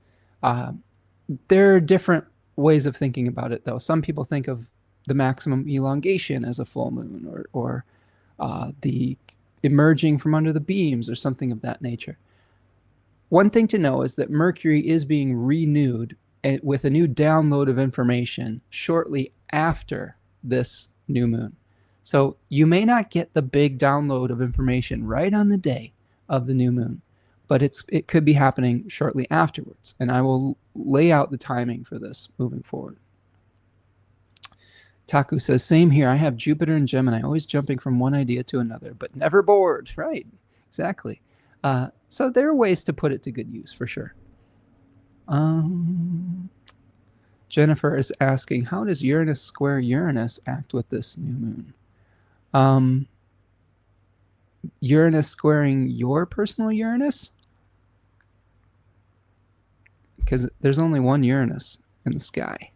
There are different ways of thinking about it, though. Some people think of the maximum elongation as a full moon, or the emerging from under the beams, or something of that nature. One thing to know is that Mercury is being renewed with a new download of information shortly after this new moon. So you may not get the big download of information right on the day of the new moon, but it could be happening shortly afterwards. And I will lay out the timing for this moving forward. Taku says, same here. I have Jupiter and Gemini, always jumping from one idea to another, but never bored. Right, exactly. So there are ways to put it to good use, for sure. Jennifer is asking, how does Uranus square Uranus act with this new moon? Uranus squaring your personal Uranus? Because there's only one Uranus in the sky.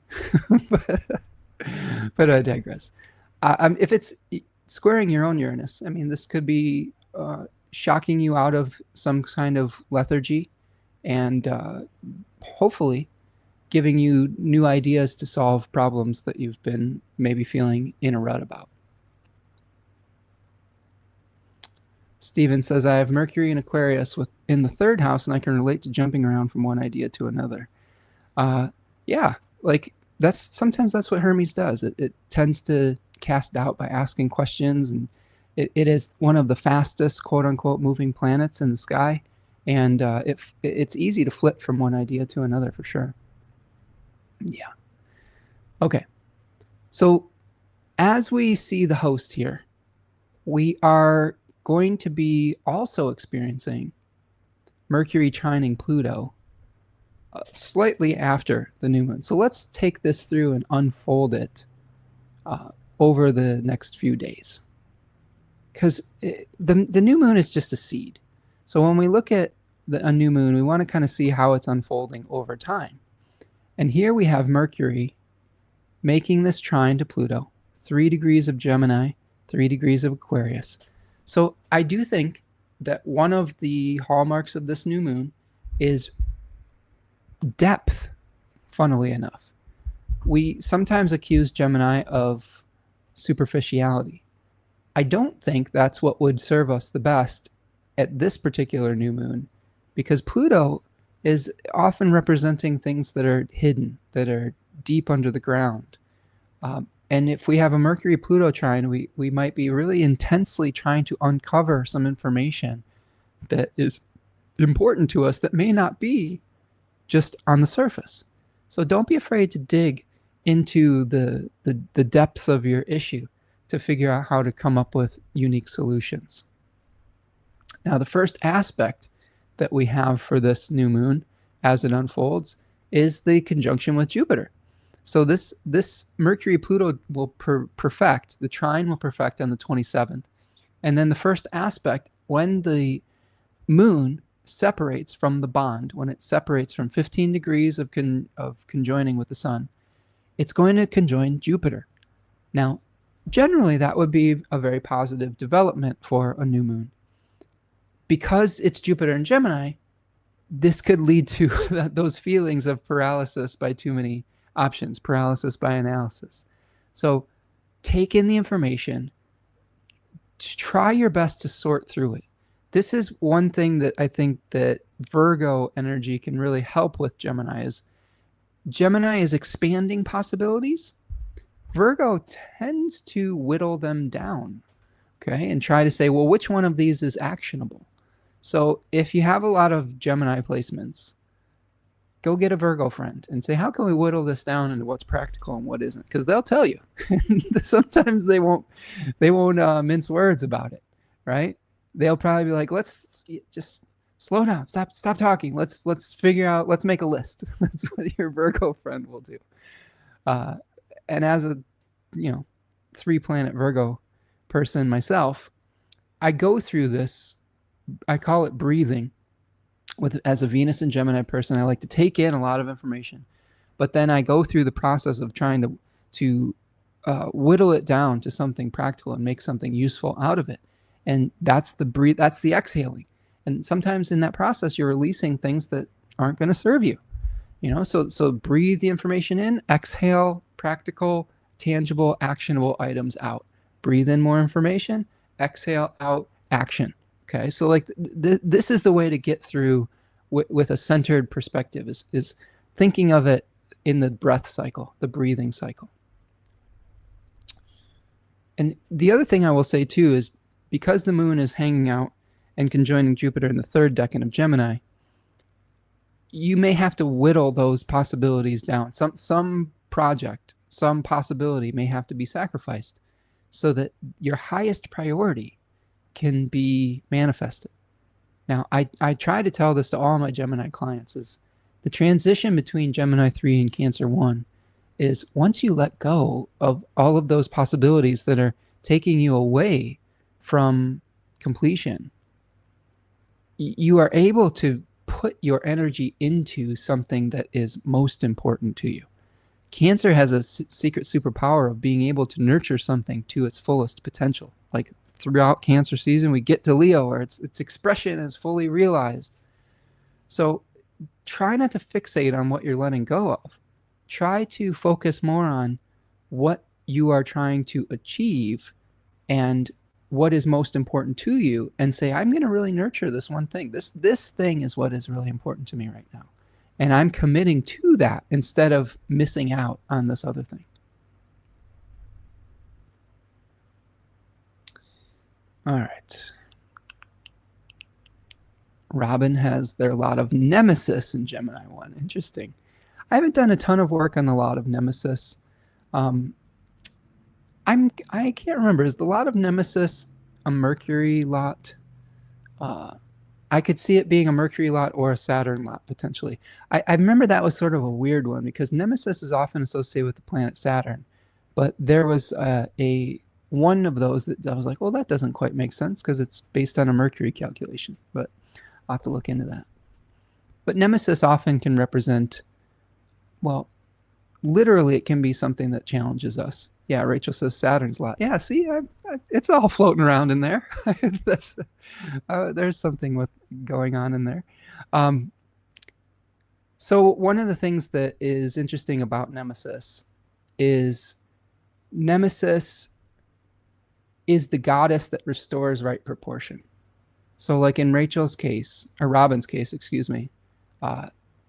But I digress. If it's squaring your own Uranus, I mean, this could be shocking you out of some kind of lethargy and hopefully giving you new ideas to solve problems that you've been maybe feeling in a rut about. Steven says, I have Mercury in Aquarius in the 3rd house, and I can relate to jumping around from one idea to another. Yeah, like sometimes that's what Hermes does. It tends to cast doubt by asking questions, and it is one of the fastest, quote unquote, moving planets in the sky. And it's easy to flip from one idea to another, for sure. Yeah. Okay. So as we see the host here, we are going to be also experiencing Mercury trining Pluto slightly after the new moon. So let's take this through and unfold it over the next few days. Because the new moon is just a seed. So when we look at a new moon, we want to kind of see how it's unfolding over time. And here we have Mercury making this trine to Pluto, 3 degrees of Gemini, 3 degrees of Aquarius. So I do think that one of the hallmarks of this new moon is depth, funnily enough. We sometimes accuse Gemini of superficiality. I don't think that's what would serve us the best at this particular new moon, because Pluto is often representing things that are hidden, that are deep under the ground. And if we have a Mercury-Pluto trine, we might be really intensely trying to uncover some information that is important to us that may not be just on the surface. So don't be afraid to dig into the depths of your issue to figure out how to come up with unique solutions. Now, the first aspect that we have for this new moon as it unfolds is the conjunction with Jupiter. So this Mercury-Pluto will perfect, the trine will perfect on the 27th. And then the first aspect, when the moon separates from the bond, when it separates from 15 degrees of conjoining with the sun, it's going to conjoin Jupiter. Now, generally, that would be a very positive development for a new moon. Because it's Jupiter in Gemini, this could lead to those feelings of paralysis by too many options, paralysis by analysis. So take in the information, try your best to sort through it. This is one thing that I think that Virgo energy can really help with Gemini is expanding possibilities. Virgo tends to whittle them down, okay, and try to say, well, which one of these is actionable? So if you have a lot of Gemini placements, go get a Virgo friend and say, how can we whittle this down into what's practical and what isn't? Because they'll tell you. Sometimes they won't mince words about it, right? They'll probably be like, let's just slow down, stop talking. Let's figure out, let's make a list. That's what your Virgo friend will do. And as a 3-planet Virgo person myself, I go through this. I call it breathing. As a Venus and Gemini person, I like to take in a lot of information, but then I go through the process of trying to whittle it down to something practical and make something useful out of it. And that's the exhaling. And sometimes in that process, you're releasing things that aren't going to serve you. So breathe the information in, exhale practical, tangible, actionable items out. Breathe in more information, exhale out action. Okay, so like this is the way to get through with a centered perspective, is thinking of it in the breath cycle, the breathing cycle. And the other thing I will say too is, because the moon is hanging out and conjoining Jupiter in the 3rd decan of Gemini, you may have to whittle those possibilities down. Some project, some possibility may have to be sacrificed so that your highest priority can be manifested. Now, I try to tell this to all my Gemini clients, is the transition between Gemini 3 and Cancer 1 is, once you let go of all of those possibilities that are taking you away from completion, you are able to put your energy into something that is most important to you. Cancer has a secret superpower of being able to nurture something to its fullest potential. Like throughout Cancer season, we get to Leo, where its expression is fully realized. So try not to fixate on what you're letting go of. Try to focus more on what you are trying to achieve and what is most important to you, and say, I'm going to really nurture this one thing. This thing is what is really important to me right now. And I'm committing to that instead of missing out on this other thing. All right. Robin has their lot of Nemesis in Gemini 1. Interesting. I haven't done a ton of work on the lot of Nemesis. I can't remember. Is the lot of Nemesis a Mercury lot? I could see it being a Mercury lot or a Saturn lot, potentially. I remember that was sort of a weird one, because Nemesis is often associated with the planet Saturn. But there was one of those that I was like, well, that doesn't quite make sense, because it's based on a Mercury calculation. But I'll have to look into that. But Nemesis often can represent, well, literally it can be something that challenges us. Yeah, Rachel says Saturn's lot. Yeah, see, it's all floating around in there. There's something going on in there. So one of the things that is interesting about Nemesis is the goddess that restores right proportion. So like in Rachel's case, or Robin's case, excuse me,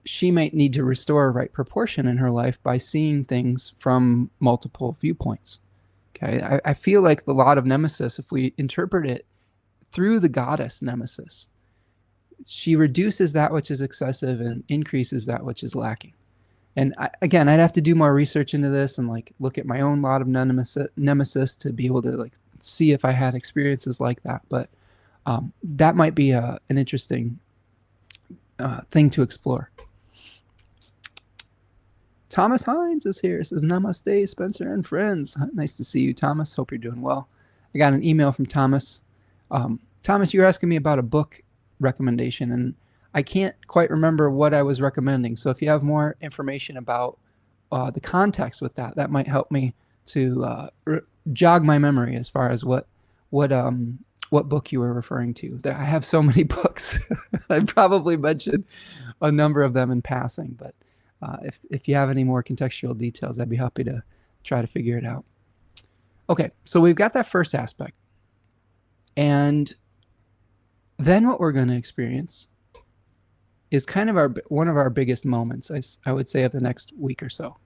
she might need to restore right proportion in her life by seeing things from multiple viewpoints. Okay, I feel like the lot of Nemesis, if we interpret it through the goddess Nemesis, she reduces that which is excessive and increases that which is lacking. And again, I'd have to do more research into this and like look at my own lot of Nemesis to be able to like see if I had experiences like that. But that might be an interesting thing to explore. Thomas Hines is here. It says, Namaste, Spencer and friends. Nice to see you, Thomas. Hope you're doing well. I got an email from Thomas. Thomas, you were asking me about a book recommendation, and I can't quite remember what I was recommending. So if you have more information about the context with that. That might help me to jog my memory as far as what book you were referring to. I have so many books. I probably mentioned a number of them in passing, but if you have any more contextual details, I'd be happy to try to figure it out. Okay, so we've got that first aspect. And then what we're going to experience is kind of one of our biggest moments, I would say, of the next week or so.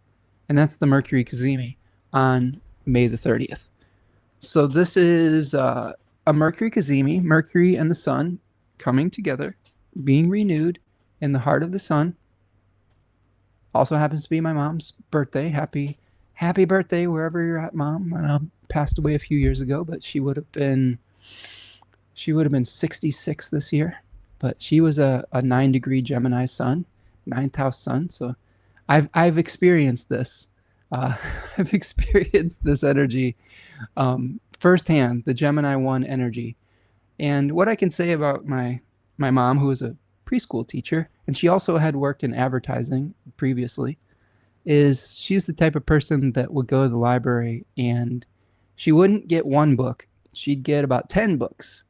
And that's the Mercury cazimi on May the 30th. So this is a Mercury cazimi, Mercury and the Sun coming together, being renewed in the heart of the Sun. Also happens to be my mom's birthday. Happy birthday wherever you're at, Mom. My mom passed away a few years ago, but she would have been 66 this year. But she was a 9-degree Gemini Sun, 9th house Sun. So I've experienced this. I've experienced this energy firsthand, the Gemini 1 energy. And what I can say about my mom, who was a preschool teacher, and she also had worked in advertising previously, is she's the type of person that would go to the library and she wouldn't get one book. She'd get about 10 books.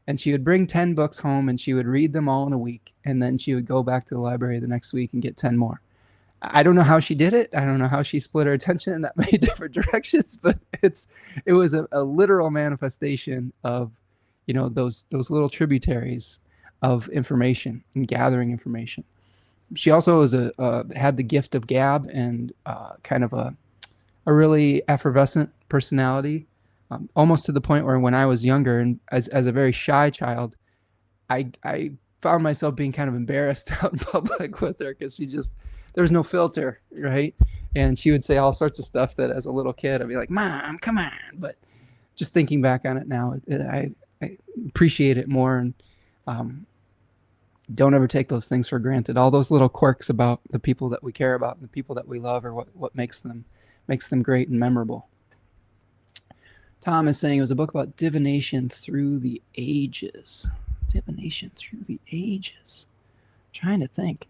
And she would bring 10 books home and she would read them all in a week. And then she would go back to the library the next week and get 10 more. I don't know how she did it. I don't know how she split her attention in that many different directions, but it was a literal manifestation of, those little tributaries of information and gathering information. She also was had the gift of gab and kind of a really effervescent personality. Almost to the point where when I was younger and as a very shy child, I found myself being kind of embarrassed out in public with her because there was no filter, right? And she would say all sorts of stuff that as a little kid, I'd be like, Mom, come on. But just thinking back on it now, I appreciate it more and don't ever take those things for granted. All those little quirks about the people that we care about and the people that we love are what makes them great and memorable. Tom is saying it was a book about divination through the ages. Divination through the ages. I'm trying to think.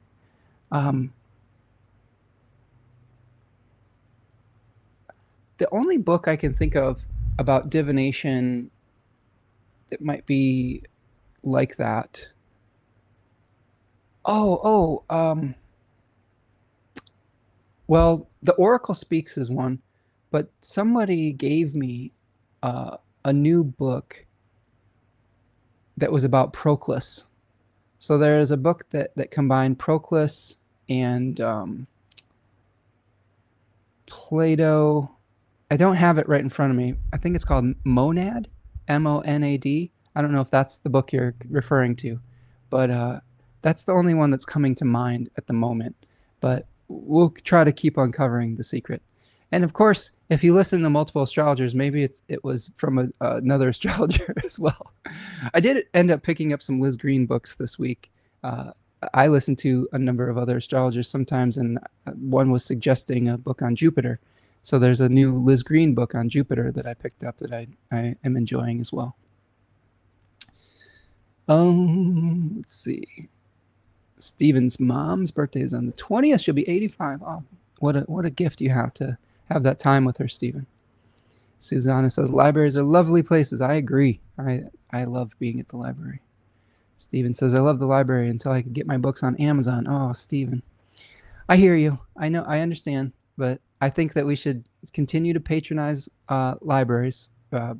The only book I can think of about divination that might be like that. Well, The Oracle Speaks is one, but somebody gave me a new book that was about Proclus. So there is a book that combined Proclus and Plato. I don't have it right in front of me. I think it's called Monad, M-O-N-A-D. I don't know if that's the book you're referring to, but that's the only one that's coming to mind at the moment. But we'll try to keep uncovering the secret. And of course, if you listen to multiple astrologers, maybe it was from another astrologer as well. I did end up picking up some Liz Green books this week. I listened to a number of other astrologers sometimes, and one was suggesting a book on Jupiter. So there's a new Liz Green book on Jupiter that I picked up that I am enjoying as well. Let's see. Stephen's mom's birthday is on the 20th. She'll be 85. Oh, what a gift you have to have that time with her, Stephen. Susanna says, libraries are lovely places. I agree. I love being at the library. Stephen says, I love the library until I could get my books on Amazon. Oh, Stephen. I hear you. I know. I understand. But I think that we should continue to patronize libraries, or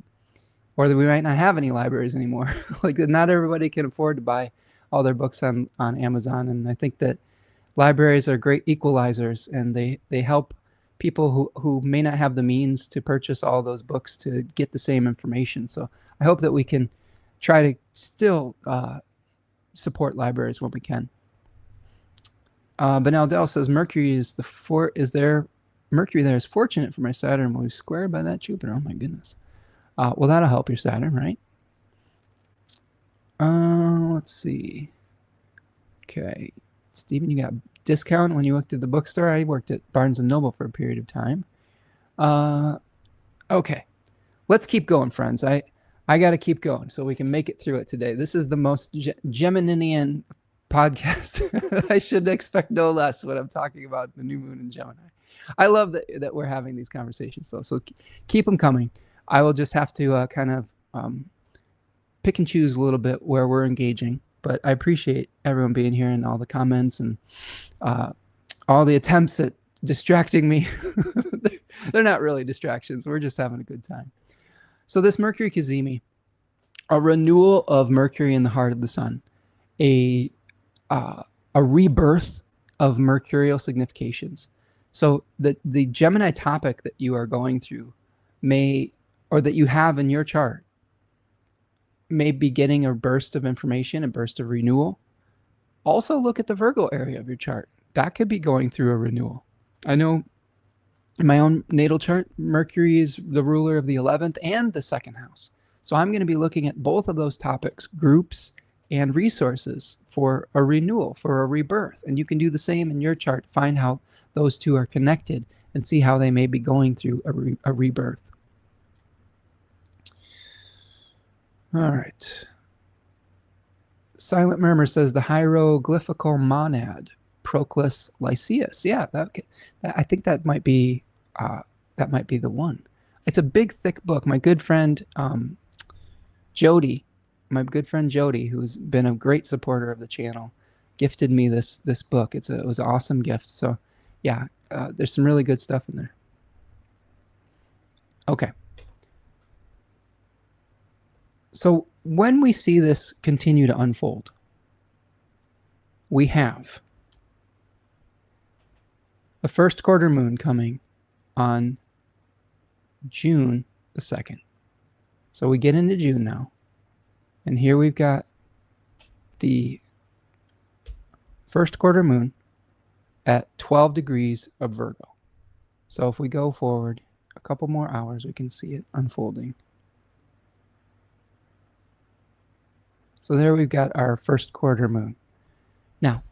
that we might not have any libraries anymore. Like, not everybody can afford to buy all their books on Amazon. And I think that libraries are great equalizers, and they help people who may not have the means to purchase all those books to get the same information. So I hope that we can try to still support libraries when we can. Benel Dell says Mercury is Mercury there is fortunate for my Saturn when we squared by that Jupiter. Oh my goodness. Well, that'll help your Saturn, right? Let's see. Okay, Stephen, you got discount when you worked at the bookstore? I worked at Barnes & Noble for a period of time. Okay, let's keep going, friends. I got to keep going so we can make it through it today. This is the most Geminian podcast. I should expect no less when I'm talking about the new moon in Gemini. I love that we're having these conversations, though. So keep them coming. I will just have to kind of pick and choose a little bit where we're engaging. But I appreciate everyone being here and all the comments and all the attempts at distracting me. They're not really distractions. We're just having a good time. So this Mercury Cazimi, a renewal of Mercury in the heart of the sun, a rebirth of mercurial significations. So the Gemini topic that you are going through or that you have in your chart, may be getting a burst of information, a burst of renewal. Also look at the Virgo area of your chart. That could be going through a renewal. I know in my own natal chart, Mercury is the ruler of the 11th and the 2nd house. So I'm going to be looking at both of those topics, groups and resources, for a renewal, for a rebirth. And you can do the same in your chart. Find how those two are connected and see how they may be going through a rebirth. All right. Silent Murmur says the hieroglyphical monad, Proclus Lycaeus. Yeah, I think that might be the one. It's a big, thick book. My good friend Jody, who's been a great supporter of the channel, gifted me this book. It was an awesome gift. So, yeah, there's some really good stuff in there. Okay. So when we see this continue to unfold, we have the first quarter moon coming on June the 2nd. So we get into June now. And here we've got the first quarter moon at 12 degrees of Virgo. So if we go forward a couple more hours, we can see it unfolding. So there we've got our first quarter moon. Now,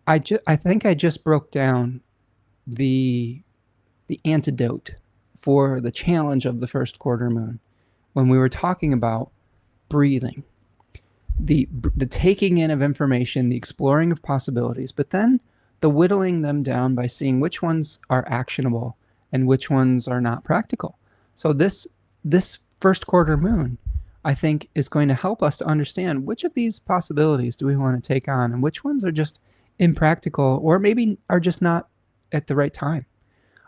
I think I just broke down the antidote for the challenge of the first quarter moon when we were talking about breathing, the taking in of information, the exploring of possibilities, but then the whittling them down by seeing which ones are actionable and which ones are not practical. So this first quarter moon, I think, is going to help us to understand which of these possibilities do we want to take on and which ones are just impractical or maybe are just not at the right time.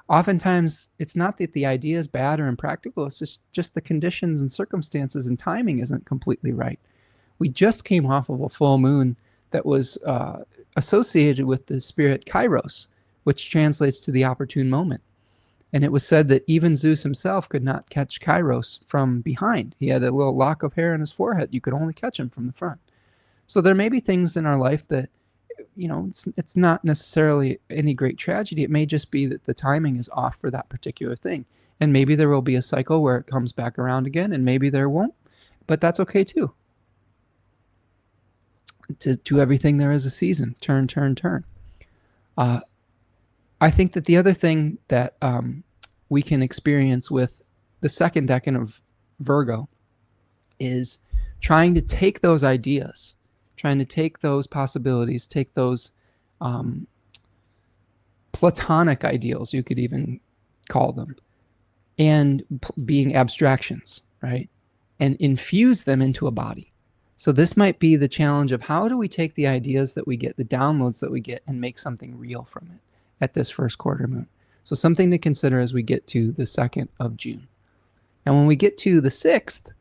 Oftentimes, it's not that the idea is bad or impractical. It's just the conditions and circumstances and timing isn't completely right. We just came off of a full moon that was associated with the spirit Kairos, which translates to the opportune moment. And it was said that even Zeus himself could not catch Kairos from behind. He had a little lock of hair on his forehead. You could only catch him from the front. So there may be things in our life that, you know, it's not necessarily any great tragedy. It may just be that the timing is off for that particular thing. And maybe there will be a cycle where it comes back around again, and maybe there won't. But that's okay too. To everything there is a season. Turn, turn, turn. I think that the other thing that we can experience with the second decan of Virgo is trying to take those ideas, trying to take those possibilities, take those platonic ideals, you could even call them, and being abstractions, right? And infuse them into a body. So this might be the challenge of how do we take the ideas that we get, the downloads that we get, and make something real from it at this first quarter moon. So something to consider as we get to the 2nd of June. Now when we get to the 6th,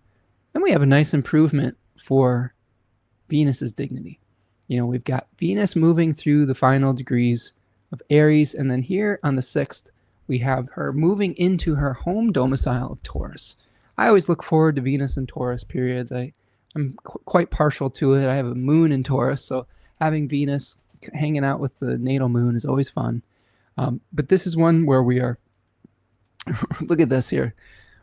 then we have a nice improvement for Venus's dignity. You know, we've got Venus moving through the final degrees of Aries, and then here on the 6th, we have her moving into her home domicile of Taurus. I always look forward to Venus and Taurus periods. I'm quite partial to it. I have a moon in Taurus, so having Venus hanging out with the natal moon is always fun. But this is one where we are, look at this here.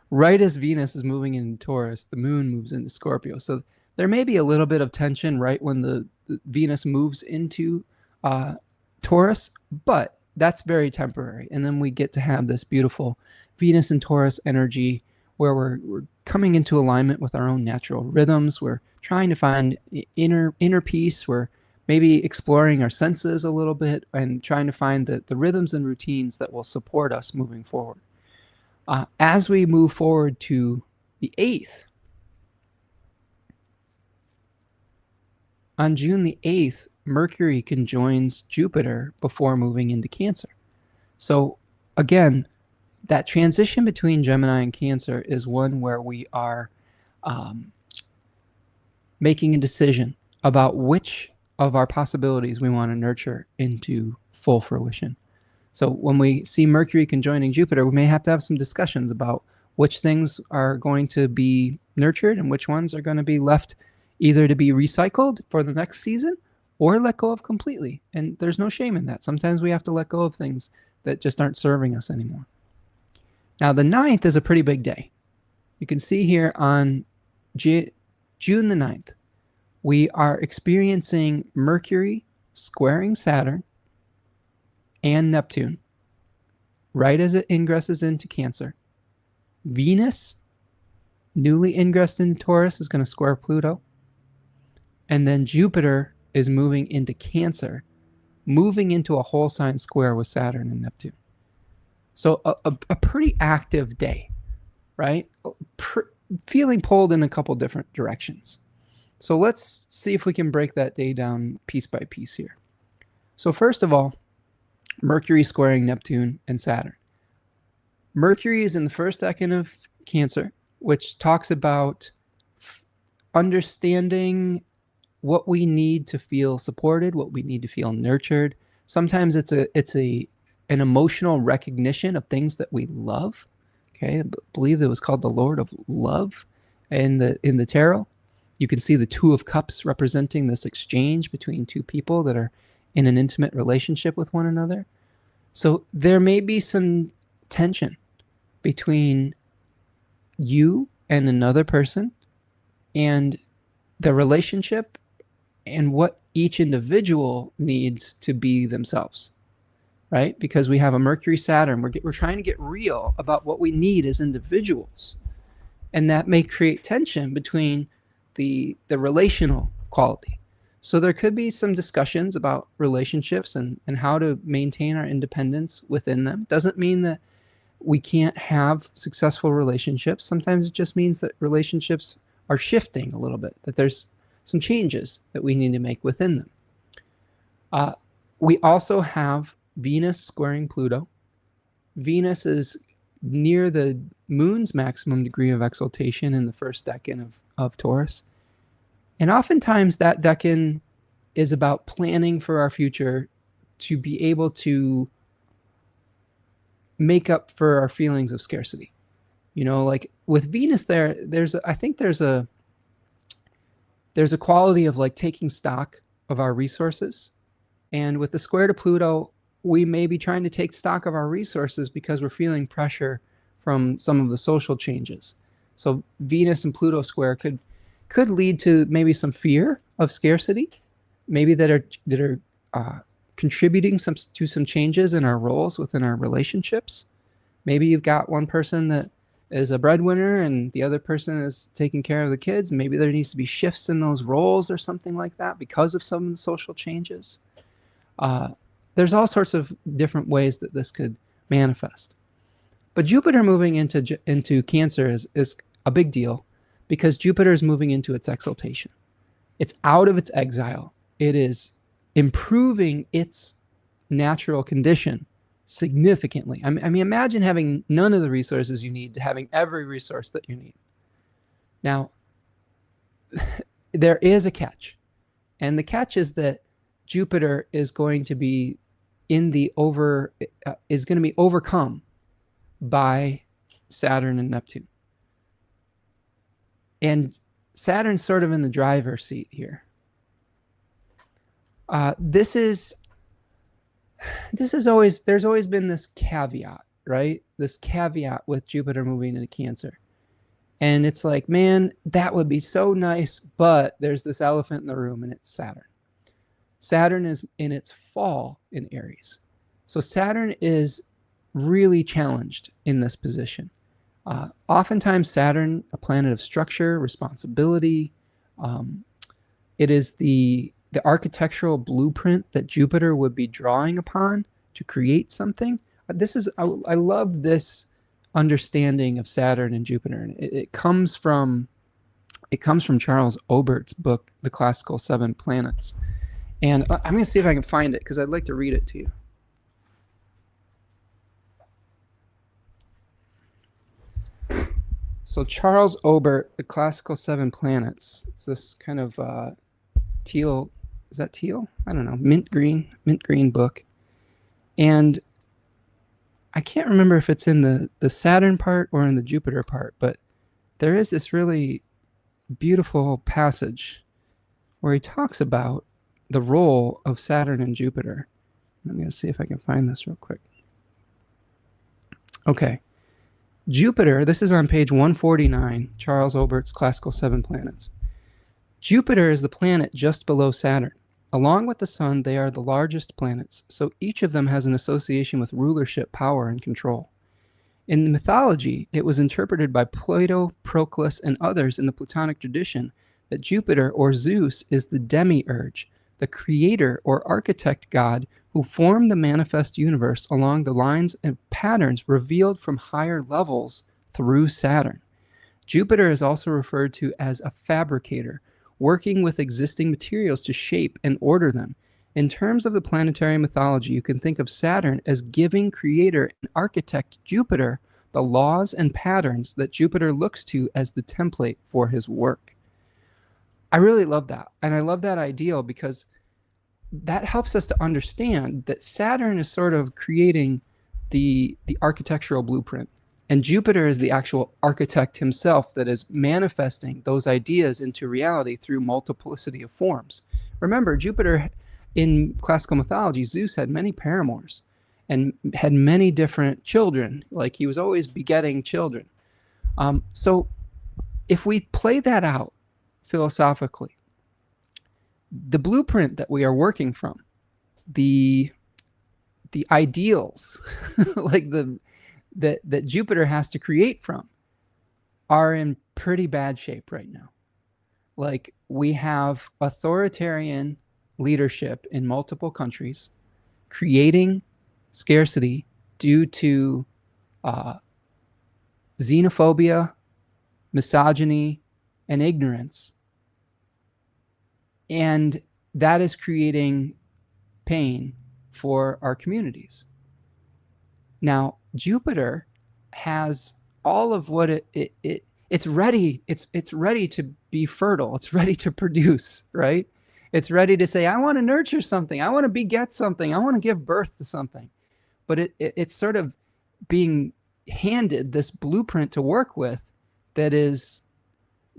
Right as Venus is moving in Taurus, the moon moves into Scorpio. So there may be a little bit of tension right when the Venus moves into Taurus, but that's very temporary. And then we get to have this beautiful Venus and Taurus energy where we're coming into alignment with our own natural rhythms. We're trying to find inner peace. We're maybe exploring our senses a little bit and trying to find the rhythms and routines that will support us moving forward. As we move forward to the 8th, on June the 8th, Mercury conjoins Jupiter before moving into Cancer. So again, that transition between Gemini and Cancer is one where we are making a decision about which of our possibilities we want to nurture into full fruition. So when we see Mercury conjoining Jupiter, we may have to have some discussions about which things are going to be nurtured and which ones are going to be left either to be recycled for the next season or let go of completely. And there's no shame in that. Sometimes we have to let go of things that just aren't serving us anymore. Now, the 9th is a pretty big day. You can see here on June the 9th, we are experiencing Mercury squaring Saturn and Neptune right as it ingresses into Cancer. Venus, newly ingressed into Taurus, is going to square Pluto. And then Jupiter is moving into Cancer, moving into a whole sign square with Saturn and Neptune. So a pretty active day, right? Feeling pulled in a couple different directions. So let's see if we can break that day down piece by piece here. So first of all, Mercury squaring Neptune and Saturn. Mercury is in the first decan of Cancer, which talks about understanding what we need to feel supported, what we need to feel nurtured. Sometimes it's an emotional recognition of things that we love. Okay, I believe it was called the Lord of Love in the tarot. You can see the Two of Cups representing this exchange between two people that are in an intimate relationship with one another. So there may be some tension between you and another person and the relationship and what each individual needs to be themselves, right? Because we have a Mercury Saturn. We're trying to get real about what we need as individuals. And that may create tension between the relational quality. So there could be some discussions about relationships and how to maintain our independence within them. Doesn't mean that we can't have successful relationships. Sometimes it just means that relationships are shifting a little bit, that there's some changes that we need to make within them. We also have Venus squaring Pluto. Venus is near the moon's maximum degree of exaltation in the first decan of Taurus. And oftentimes that decan is about planning for our future to be able to make up for our feelings of scarcity. You know, like with Venus I think there's a quality of like taking stock of our resources. And with the square to Pluto, we may be trying to take stock of our resources because we're feeling pressure from some of the social changes. So Venus and Pluto square could lead to maybe some fear of scarcity, maybe that are contributing to some changes in our roles within our relationships. Maybe you've got one person that is a breadwinner and the other person is taking care of the kids. Maybe there needs to be shifts in those roles or something like that because of some of the social changes. There's all sorts of different ways that this could manifest. But Jupiter moving into Cancer is a big deal because Jupiter is moving into its exaltation. It's out of its exile. It is improving its natural condition significantly. I mean, imagine having none of the resources you need to having every resource that you need. Now, there is a catch. And the catch is that Jupiter is going to be overcome by Saturn and Neptune. And Saturn's sort of in the driver's seat here. There's always been this caveat, right? This caveat with Jupiter moving into Cancer. And it's like, man, that would be so nice, but there's this elephant in the room and it's Saturn. Saturn is in its fall in Aries. So Saturn is really challenged in this position. Oftentimes Saturn, a planet of structure, responsibility, it is the the architectural blueprint that Jupiter would be drawing upon to create something. I love this understanding of Saturn and Jupiter. And it comes from Charles Obert's book, The Classical Seven Planets. And I'm going to see if I can find it because I'd like to read it to you. So Charles Obert, The Classical Seven Planets. It's this kind of teal. Is that teal? I don't know. Mint green book. And I can't remember if it's in the Saturn part or in the Jupiter part, but there is this really beautiful passage where he talks about the role of Saturn and Jupiter. I'm going to see if I can find this real quick. Okay. Jupiter, this is on page 149, Charles Obert's Classical Seven Planets. Jupiter is the planet just below Saturn. Along with the Sun, they are the largest planets, so each of them has an association with rulership, power, and control. In the mythology, it was interpreted by Plato, Proclus, and others in the Platonic tradition that Jupiter, or Zeus, is the demiurge, the creator or architect god who formed the manifest universe along the lines and patterns revealed from higher levels through Saturn. Jupiter is also referred to as a fabricator, working with existing materials to shape and order them. In terms of the planetary mythology, you can think of Saturn as giving creator and architect Jupiter the laws and patterns that Jupiter looks to as the template for his work. I really love that. And I love that ideal because that helps us to understand that Saturn is sort of creating the architectural blueprint. And Jupiter is the actual architect himself that is manifesting those ideas into reality through multiplicity of forms. Remember, Jupiter, in classical mythology, Zeus had many paramours and had many different children. Like, he was always begetting children. So if we play that out philosophically, the blueprint that we are working from, the ideals, like that Jupiter has to create from, are in pretty bad shape right now. Like, we have authoritarian leadership in multiple countries creating scarcity due to xenophobia, misogyny, and ignorance. And that is creating pain for our communities. Now, Jupiter has all of what it's ready. It's ready to be fertile. It's ready to produce, right? It's ready to say, I want to nurture something. I want to beget something. I want to give birth to something. But it's sort of being handed this blueprint to work with that is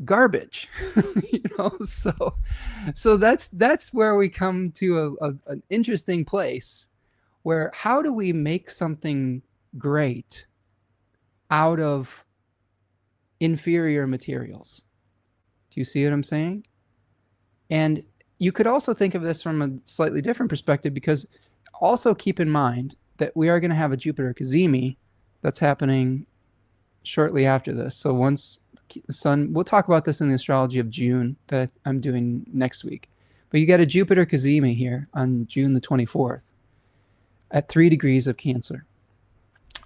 garbage, you know. So that's where we come to an interesting place where, how do we make something great out of inferior materials? Do you see what I'm saying? And you could also think of this from a slightly different perspective, because also keep in mind that we are going to have a Jupiter Cazimi that's happening shortly after this. So once the Sun, we'll talk about this in the astrology of June that I'm doing next week. But you got a Jupiter Cazimi here on June the 24th at 3 degrees of Cancer.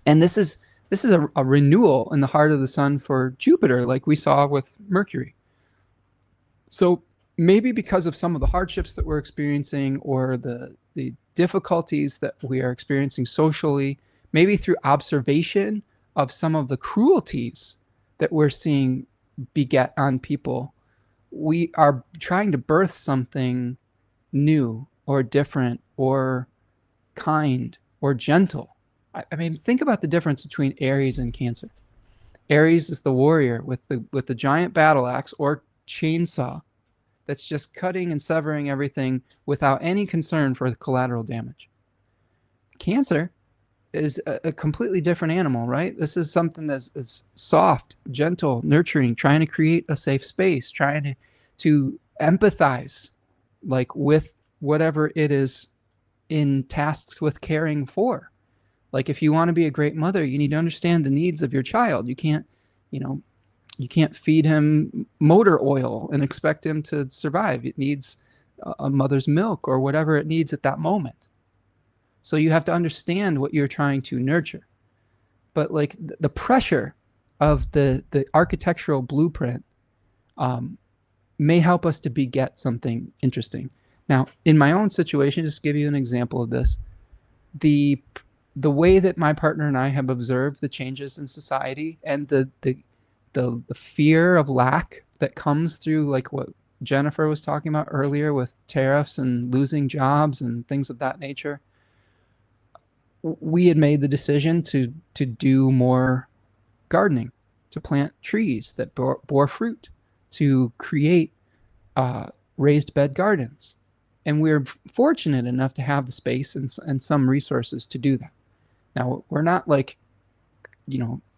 And this is a renewal in the heart of the Sun for Jupiter, like we saw with Mercury. So maybe because of some of the hardships that we're experiencing, or the difficulties that we are experiencing socially, maybe through observation of some of the cruelties that we're seeing beget on people, we are trying to birth something new or different or kind or gentle. I mean, think about the difference between Aries and Cancer. Aries is the warrior with the giant battle axe or chainsaw that's just cutting and severing everything without any concern for the collateral damage. Cancer is a completely different animal, right? This is something that's soft, gentle, nurturing, trying to create a safe space, trying to empathize, like, with whatever it is tasked with caring for. Like, if you want to be a great mother, you need to understand the needs of your child. You can't feed him motor oil and expect him to survive. It needs a mother's milk or whatever it needs at that moment. So you have to understand what you're trying to nurture. But like the pressure of the architectural blueprint may help us to beget something interesting. Now, in my own situation, just to give you an example of this, the way that my partner and I have observed the changes in society and the fear of lack that comes through, like what Jennifer was talking about earlier with tariffs and losing jobs and things of that nature, we had made the decision to do more gardening, to plant trees that bore fruit, to create raised bed gardens. And we're fortunate enough to have the space and some resources to do that. Now, we're not like,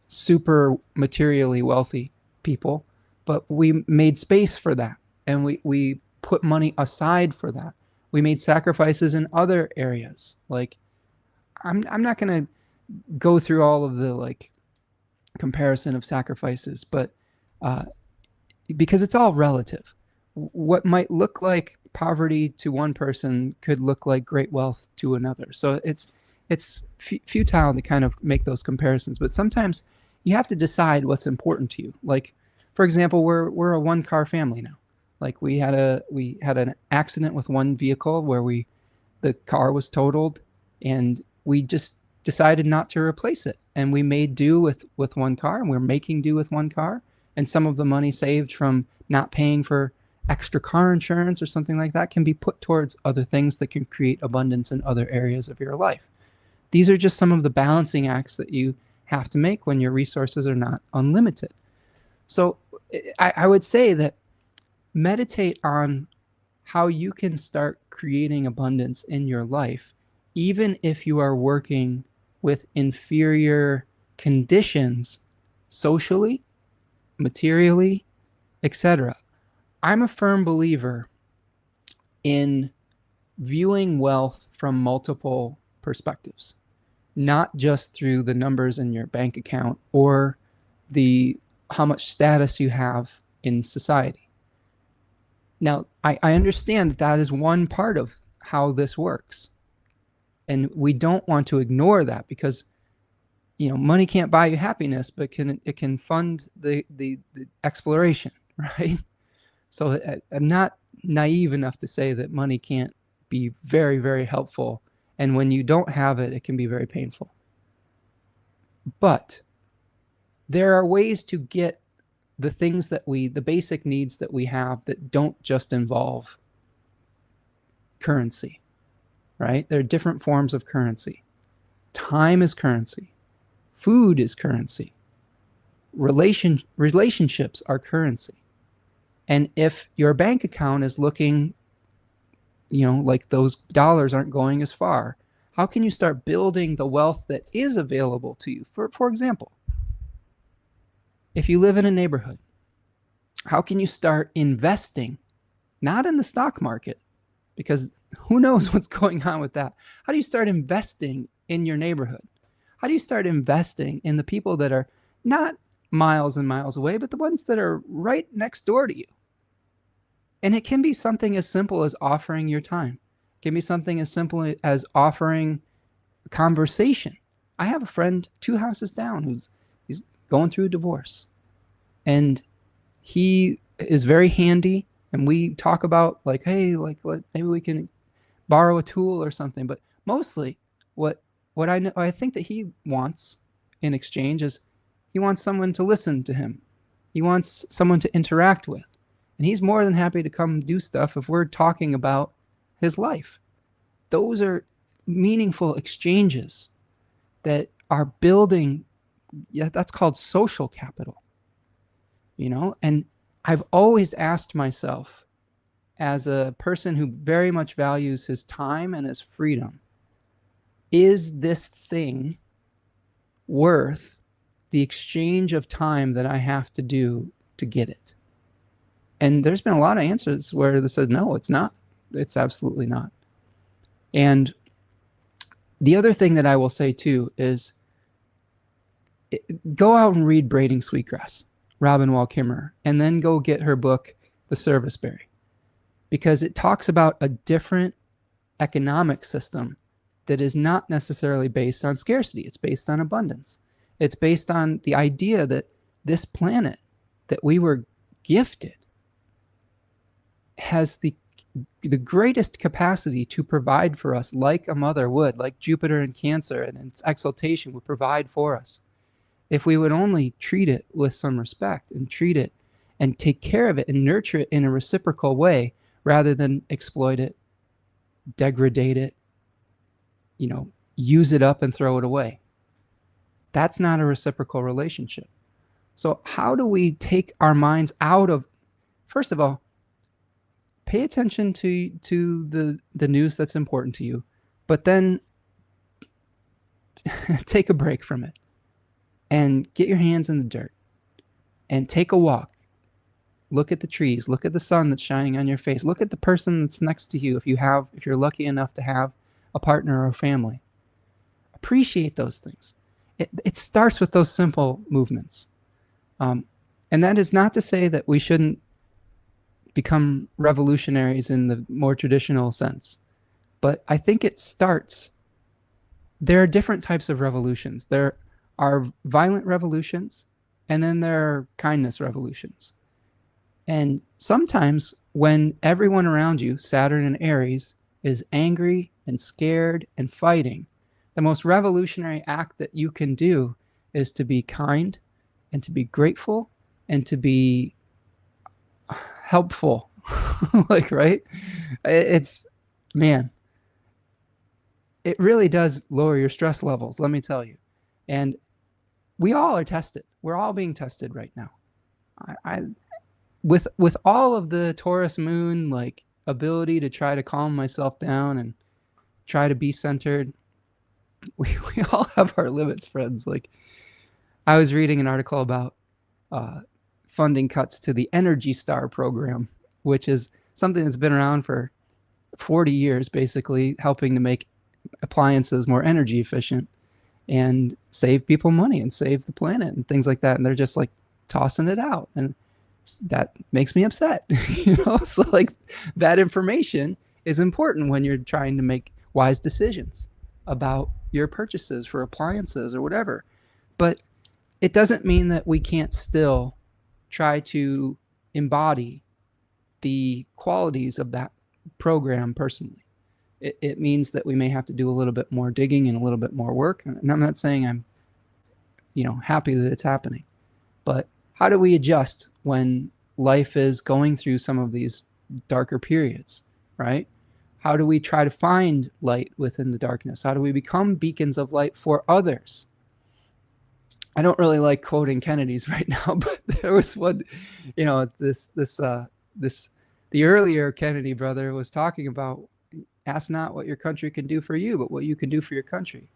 super materially wealthy people, but we made space for that. And we put money aside for that. We made sacrifices in other areas. Like, I'm not going to go through all of the like comparison of sacrifices, but because it's all relative. What might look like poverty to one person could look like great wealth to another. So it's futile to kind of make those comparisons, but sometimes you have to decide what's important to you. Like, for example, we're a one-car family now. Like we had an accident with one vehicle where the car was totaled, and we just decided not to replace it, and we made do with one car, and we're making do with one car, and some of the money saved from not paying for extra car insurance or something like that can be put towards other things that can create abundance in other areas of your life. These are just some of the balancing acts that you have to make when your resources are not unlimited. So I would say that meditate on how you can start creating abundance in your life, even if you are working with inferior conditions socially, materially, etc. I'm a firm believer in viewing wealth from multiple perspectives, not just through the numbers in your bank account or how much status you have in society. Now, I understand that is one part of how this works. And we don't want to ignore that because, money can't buy you happiness, but it can fund the exploration, right? So I'm not naive enough to say that money can't be very, very helpful. And when you don't have it, it can be very painful. But there are ways to get the things the basic needs that we have that don't just involve currency, right? There are different forms of currency. Time is currency. Food is currency. Relationships are currency. And if your bank account is looking, like those dollars aren't going as far, how can you start building the wealth that is available to you? For example, if you live in a neighborhood, how can you start investing, not in the stock market, because who knows what's going on with that? How do you start investing in your neighborhood? How do you start investing in the people that are not miles and miles away, but the ones that are right next door to you? And it can be something as simple as offering your time. It can be something as simple as offering a conversation. I have a friend 2 houses down he's going through a divorce. And he is very handy, and we talk about like, hey, maybe we can borrow a tool or something. But mostly what I think that he wants in exchange is he wants someone to listen to him. He wants someone to interact with. And he's more than happy to come do stuff if we're talking about his life. Those are meaningful exchanges that are building, that's called social capital. And I've always asked myself, as a person who very much values his time and his freedom, is this thing worth the exchange of time that I have to do to get it? And there's been a lot of answers where they said, no, it's not. It's absolutely not. And the other thing that I will say too is go out and read Braiding Sweetgrass, Robin Wall Kimmerer, and then go get her book, The Serviceberry. because it talks about a different economic system that is not necessarily based on scarcity. It's based on abundance. It's based on the idea that this planet that we were gifted has the greatest capacity to provide for us, like a mother would, like Jupiter in Cancer and its exaltation would provide for us. If we would only treat it with some respect and treat it and take care of it and nurture it in a reciprocal way rather than exploit it, degrade it, use it up and throw it away. That's not a reciprocal relationship. So how do we take our minds out of, first of all, pay attention to the news that's important to you, but then take a break from it and get your hands in the dirt and take a walk. Look at the trees, look at the sun that's shining on your face, look at the person that's next to you if you're lucky enough to have a partner or a family. Appreciate those things. It starts with those simple movements. And that is not to say that we shouldn't become revolutionaries in the more traditional sense. But I think it starts, there are different types of revolutions. There are violent revolutions, and then there are kindness revolutions. And sometimes when everyone around you, Saturn and Aries, is angry and scared and fighting, the most revolutionary act that you can do is to be kind and to be grateful and to be helpful. Like, right? It's, man, it really does lower your stress levels, let me tell you. And we all are tested. We're all being tested right now. With all of the Taurus moon, like, ability to try to calm myself down and try to be centered, we all have our limits, friends. Like, I was reading an article about funding cuts to the Energy Star program, which is something that's been around for 40 years, basically helping to make appliances more energy efficient and save people money and save the planet and things like that. And they're just like tossing it out. And that makes me upset. So like, that information is important when you're trying to make wise decisions about your purchases for appliances or whatever. But it doesn't mean that we can't still try to embody the qualities of that program personally. It means that we may have to do a little bit more digging and a little bit more work. And I'm not saying I'm, happy that it's happening, but how do we adjust when life is going through some of these darker periods, right? How do we try to find light within the darkness? How do we become beacons of light for others? I don't really like quoting Kennedy's right now, but there was one, the earlier Kennedy brother was talking about, ask not what your country can do for you, but what you can do for your country.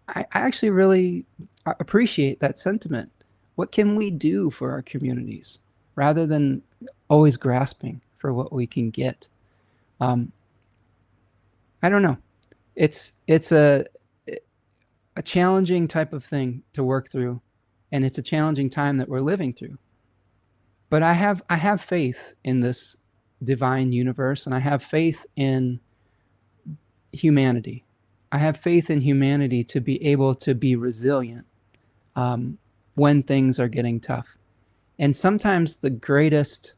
I actually really appreciate that sentiment. What can we do for our communities rather than always grasping for what we can get? I don't know. It's a challenging type of thing to work through, and it's a challenging time that we're living through. But I have faith in this divine universe, and I have faith in humanity. I have faith in humanity to be able to be resilient when things are getting tough. And sometimes the greatest,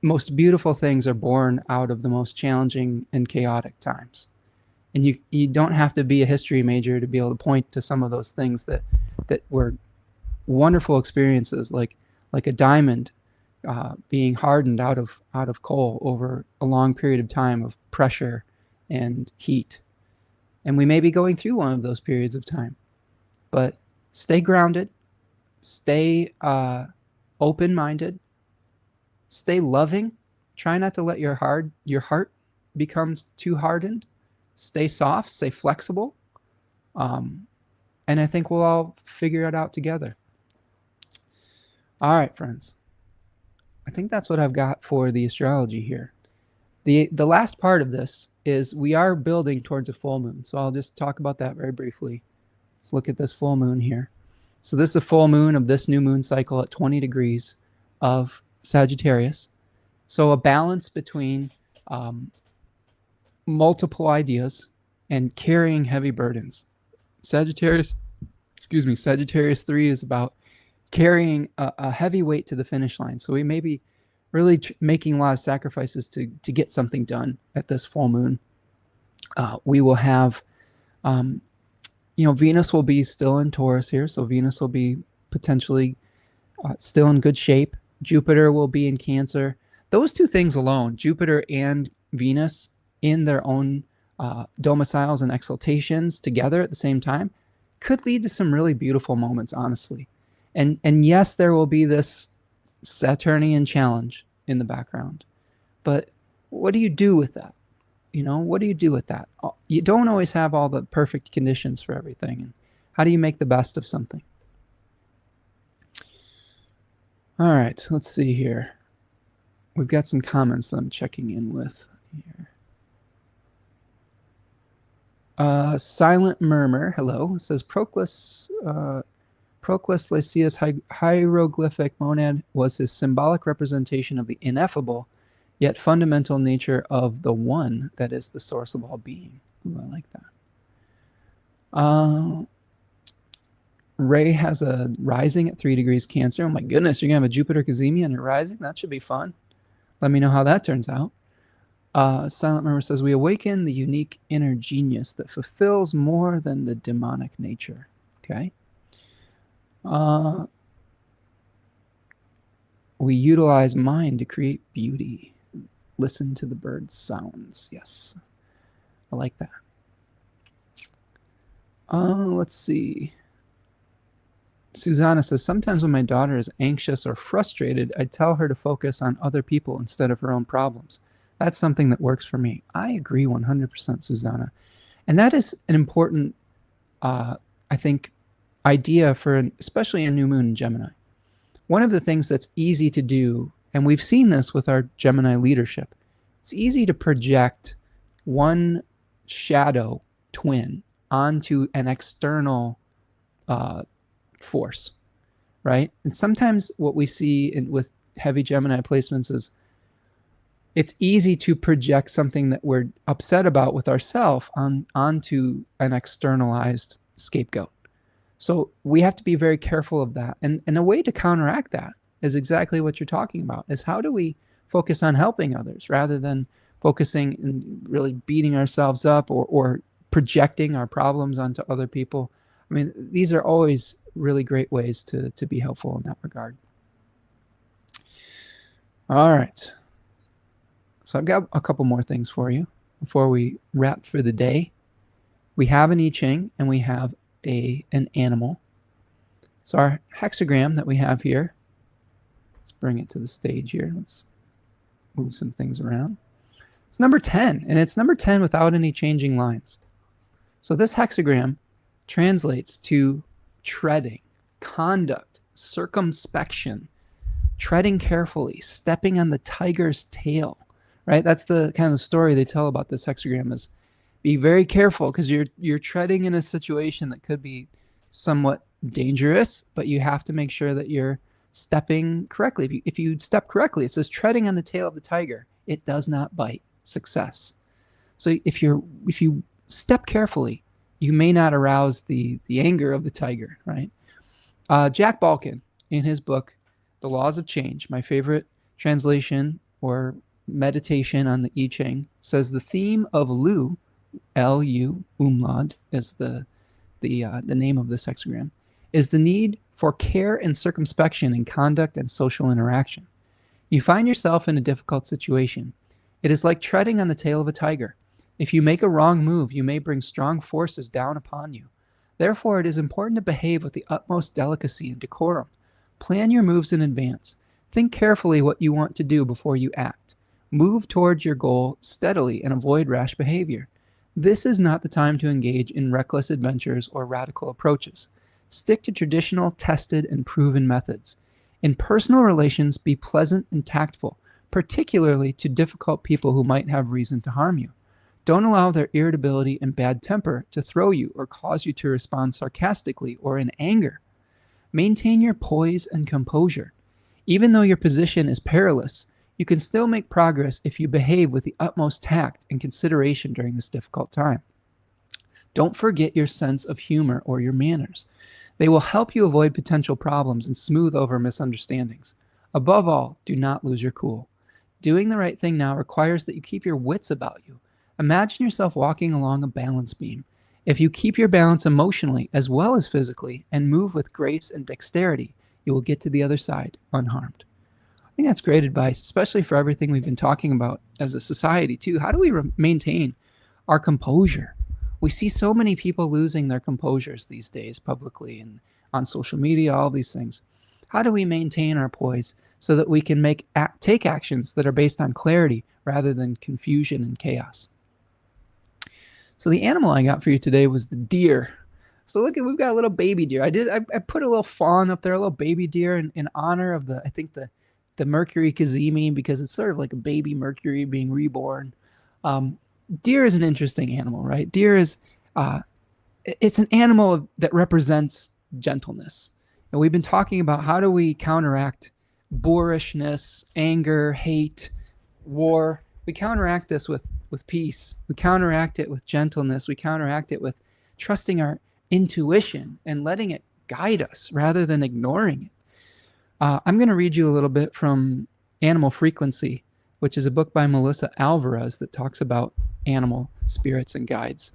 most beautiful things are born out of the most challenging and chaotic times. And you don't have to be a history major to be able to point to some of those things that were wonderful experiences, like a diamond being hardened out of coal over a long period of time of pressure and heat. And we may be going through one of those periods of time, but stay grounded, stay open-minded, stay loving. Try not to let your heart become too hardened. Stay soft, stay flexible. And I think we'll all figure it out together. All right, friends. I think that's what I've got for the astrology here. The last part of this is we are building towards a full moon. So I'll just talk about that very briefly. Let's look at this full moon here. So this is a full moon of this new moon cycle at 20 degrees of Sagittarius. So a balance between multiple ideas and carrying heavy burdens. Sagittarius 3 is about carrying a heavy weight to the finish line. So we may be really making a lot of sacrifices to get something done at this full moon. We will have, Venus will be still in Taurus here. So Venus will be potentially still in good shape. Jupiter will be in Cancer. Those two things alone, Jupiter and Venus in their own domiciles and exaltations together at the same time, could lead to some really beautiful moments, honestly. And yes, there will be this Saturnian challenge in the background. But what do you do with that? What do you do with that? You don't always have all the perfect conditions for everything. And how do you make the best of something? All right, let's see here. We've got some comments that I'm checking in with here. Silent Murmur, hello, says Proclus Lycius' hieroglyphic monad was his symbolic representation of the ineffable, yet fundamental nature of the one that is the source of all being. Ooh, I like that. Ray has a rising at 3 degrees Cancer. Oh my goodness, you're going to have a Jupiter Cazimi on your rising? That should be fun. Let me know how that turns out. Silent Murmur says, we awaken the unique inner genius that fulfills more than the demonic nature. Okay. We utilize mind to create beauty. Listen to the birds' sounds. Yes. I like that. Let's see. Susanna says, sometimes when my daughter is anxious or frustrated, I tell her to focus on other people instead of her own problems. That's something that works for me. I agree 100%, Susanna. And that is an important, I think, idea for especially a new moon in Gemini. One of the things that's easy to do, and we've seen this with our Gemini leadership, it's easy to project one shadow twin onto an external force, right? And sometimes what we see with heavy Gemini placements is it's easy to project something that we're upset about with ourselves onto an externalized scapegoat. So we have to be very careful of that. And a way to counteract that is exactly what you're talking about, is how do we focus on helping others rather than focusing and really beating ourselves up or projecting our problems onto other people. I mean, these are always really great ways to be helpful in that regard. All right. So I've got a couple more things for you before we wrap for the day. We have an I-Ching and we have an animal. So our hexagram that we have here, let's bring it to the stage here. Let's move some things around. It's number 10, and it's number 10 without any changing lines. So this hexagram translates to treading, conduct, circumspection, treading carefully, stepping on the tiger's tail, right? That's the kind of story they tell about this hexagram, is be very careful because you're treading in a situation that could be somewhat dangerous, but you have to make sure that you're stepping correctly. If you step correctly, it says treading on the tail of the tiger, it does not bite. Success. So if you step carefully, you may not arouse the anger of the tiger, right? Jack Balkin, in his book, The Laws of Change, my favorite translation or meditation on the I-Ching, says the theme of Lu, L-U, umlaut, is the name of this hexagram, is the need for care and circumspection in conduct and social interaction. You find yourself in a difficult situation. It is like treading on the tail of a tiger. If you make a wrong move, you may bring strong forces down upon you. Therefore, it is important to behave with the utmost delicacy and decorum. Plan your moves in advance. Think carefully what you want to do before you act. Move towards your goal steadily and avoid rash behavior. This is not the time to engage in reckless adventures or radical approaches. Stick to traditional, tested, and proven methods. In personal relations, be pleasant and tactful, particularly to difficult people who might have reason to harm you. Don't allow their irritability and bad temper to throw you or cause you to respond sarcastically or in anger. Maintain your poise and composure. Even though your position is perilous, You can still make progress if you behave with the utmost tact and consideration during this difficult time. Don't forget your sense of humor or your manners. They will help you avoid potential problems and smooth over misunderstandings. Above all, do not lose your cool. Doing the right thing now requires that you keep your wits about you. Imagine yourself walking along a balance beam. If you keep your balance emotionally as well as physically and move with grace and dexterity, you will get to the other side unharmed. I think that's great advice, especially for everything we've been talking about as a society too. How do we maintain our composure? We see so many people losing their composures these days publicly and on social media, all these things. How do we maintain our poise so that we can take actions that are based on clarity rather than confusion and chaos? So the animal I got for you today was the deer. So look, we've got a little baby deer. I put a little fawn up there, a little baby deer in honor of I think the Mercury Kazemi, because it's sort of like a baby Mercury being reborn. Deer is an interesting animal, right? Deer is, it's an animal that represents gentleness. And we've been talking about how do we counteract boorishness, anger, hate, war. We counteract this with peace. We counteract it with gentleness. We counteract it with trusting our intuition and letting it guide us rather than ignoring it. I'm going to read you a little bit from Animal Frequency, which is a book by Melissa Alvarez that talks about animal spirits and guides.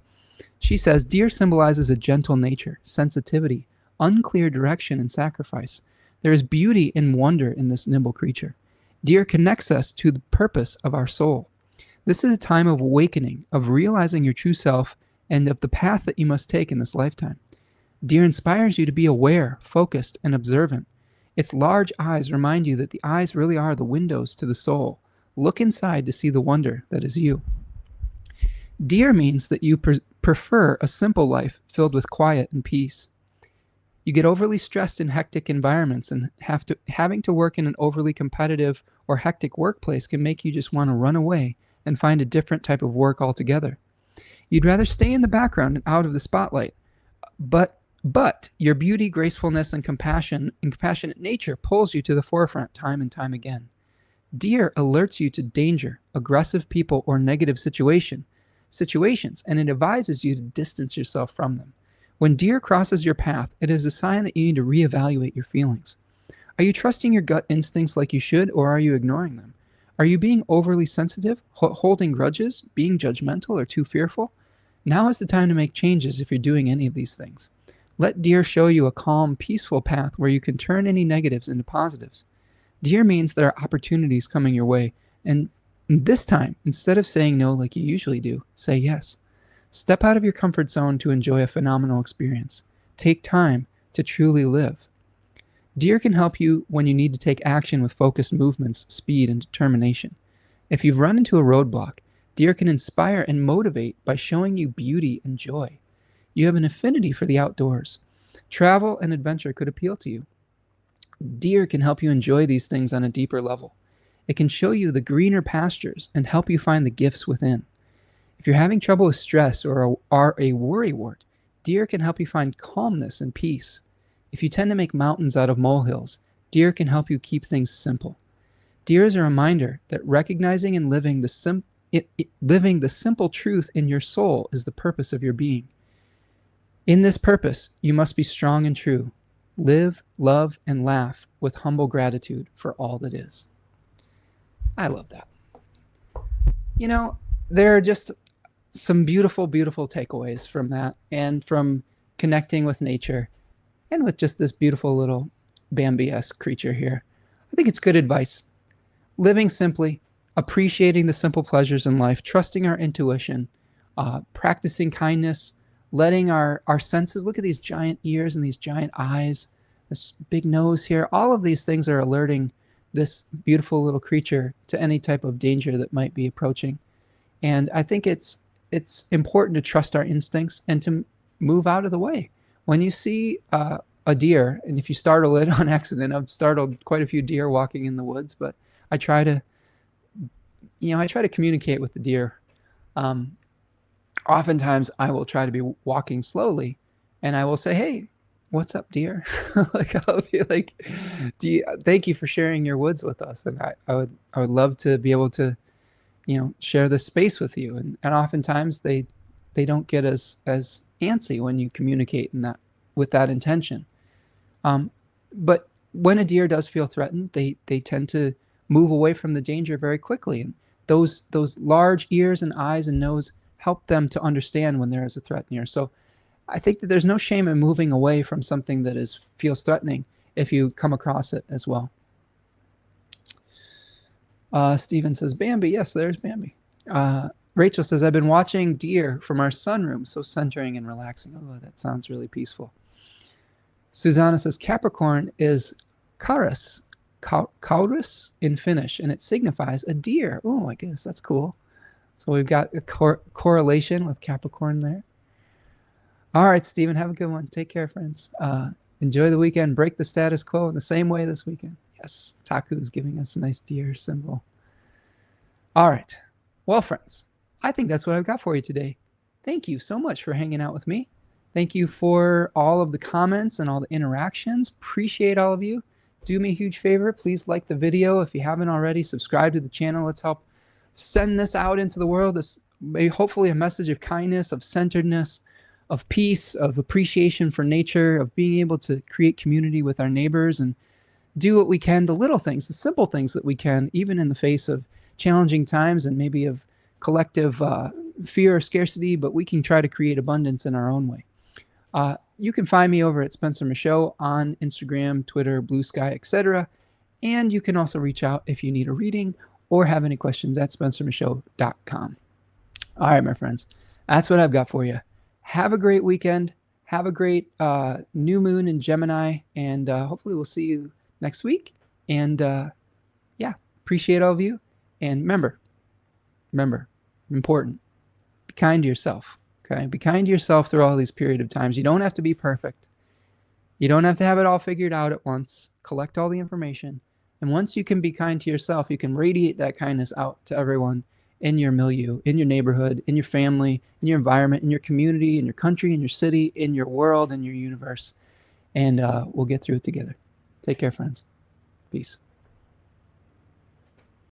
She says, deer symbolizes a gentle nature, sensitivity, unclear direction, and sacrifice. There is beauty and wonder in this nimble creature. Deer connects us to the purpose of our soul. This is a time of awakening, of realizing your true self, and of the path that you must take in this lifetime. Deer inspires you to be aware, focused, and observant. Its large eyes remind you that the eyes really are the windows to the soul. Look inside to see the wonder that is you. Deer means that you prefer a simple life filled with quiet and peace. You get overly stressed in hectic environments, and having to work in an overly competitive or hectic workplace can make you just want to run away and find a different type of work altogether. You'd rather stay in the background and out of the spotlight. But your beauty, gracefulness, and compassionate nature pulls you to the forefront time and time again. Deer alerts you to danger, aggressive people, or negative situations, and it advises you to distance yourself from them. When deer crosses your path, it is a sign that you need to reevaluate your feelings. Are you trusting your gut instincts like you should, or are you ignoring them? Are you being overly sensitive, holding grudges, being judgmental, or too fearful? Now is the time to make changes if you're doing any of these things. Let deer show you a calm, peaceful path where you can turn any negatives into positives. Deer means there are opportunities coming your way, and this time, instead of saying no like you usually do, say yes. Step out of your comfort zone to enjoy a phenomenal experience. Take time to truly live. Deer can help you when you need to take action with focused movements, speed, and determination. If you've run into a roadblock, deer can inspire and motivate by showing you beauty and joy. You have an affinity for the outdoors. Travel and adventure could appeal to you. Deer can help you enjoy these things on a deeper level. It can show you the greener pastures and help you find the gifts within. If you're having trouble with stress or are a worrywart, deer can help you find calmness and peace. If you tend to make mountains out of molehills, deer can help you keep things simple. Deer is a reminder that recognizing and living the simple truth in your soul is the purpose of your being. In this purpose, you must be strong and true. Live, love, and laugh with humble gratitude for all that is. I love that. You know, there are just some beautiful, beautiful takeaways from that, and from connecting with nature and with just this beautiful little Bambi-esque creature here. I think it's good advice. Living simply, appreciating the simple pleasures in life, trusting our intuition, practicing kindness, letting our senses, look at these giant ears and these giant eyes, this big nose here. All of these things are alerting this beautiful little creature to any type of danger that might be approaching. And I think it's important to trust our instincts and to move out of the way. When you see a deer, and if you startle it on accident, I've startled quite a few deer walking in the woods, but I try to communicate with the deer. Oftentimes I will try to be walking slowly, and I will say, hey, what's up, dear? Like I'll be like, thank you for sharing your woods with us. And I would love to be able to, share this space with you. And oftentimes they don't get as antsy when you communicate in that with that intention. But when a deer does feel threatened, they tend to move away from the danger very quickly. And those large ears and eyes and nose help them to understand when there is a threat near. So I think that there's no shame in moving away from something that feels threatening if you come across it as well. Steven says, Bambi. Yes, there's Bambi. Rachel says, I've been watching deer from our sunroom, so centering and relaxing. Oh, that sounds really peaceful. Susanna says, Capricorn is Kaurus in Finnish, and it signifies a deer. Oh, my goodness, that's cool. So we've got a correlation with Capricorn there. All right, Stephen, have a good one. Take care, friends. Enjoy the weekend. Break the status quo in the same way this weekend. Yes, Taku's giving us a nice deer symbol. All right. Well, friends, I think that's what I've got for you today. Thank you so much for hanging out with me. Thank you for all of the comments and all the interactions. Appreciate all of you. Do me a huge favor. Please like the video. If you haven't already, subscribe to the channel. Let's help send this out into the world. This may hopefully a message of kindness, of centeredness, of peace, of appreciation for nature, of being able to create community with our neighbors and do what we can, the little things, the simple things that we can, even in the face of challenging times and maybe of collective fear or scarcity, but we can try to create abundance in our own way. You can find me over at Spencer Michaud on Instagram, Twitter, Blue Sky, etc. And you can also reach out if you need a reading or have any questions at spencermichaud.com. All right, my friends, that's what I've got for you. Have a great weekend. Have a great new moon in Gemini, and hopefully we'll see you next week. And yeah, appreciate all of you. And remember, important, be kind to yourself. Okay, be kind to yourself through all these period of times. You don't have to be perfect. You don't have to have it all figured out at once. Collect all the information. And once you can be kind to yourself, you can radiate that kindness out to everyone in your milieu, in your neighborhood, in your family, in your environment, in your community, in your country, in your city, in your world, in your universe. And we'll get through it together. Take care, friends. Peace.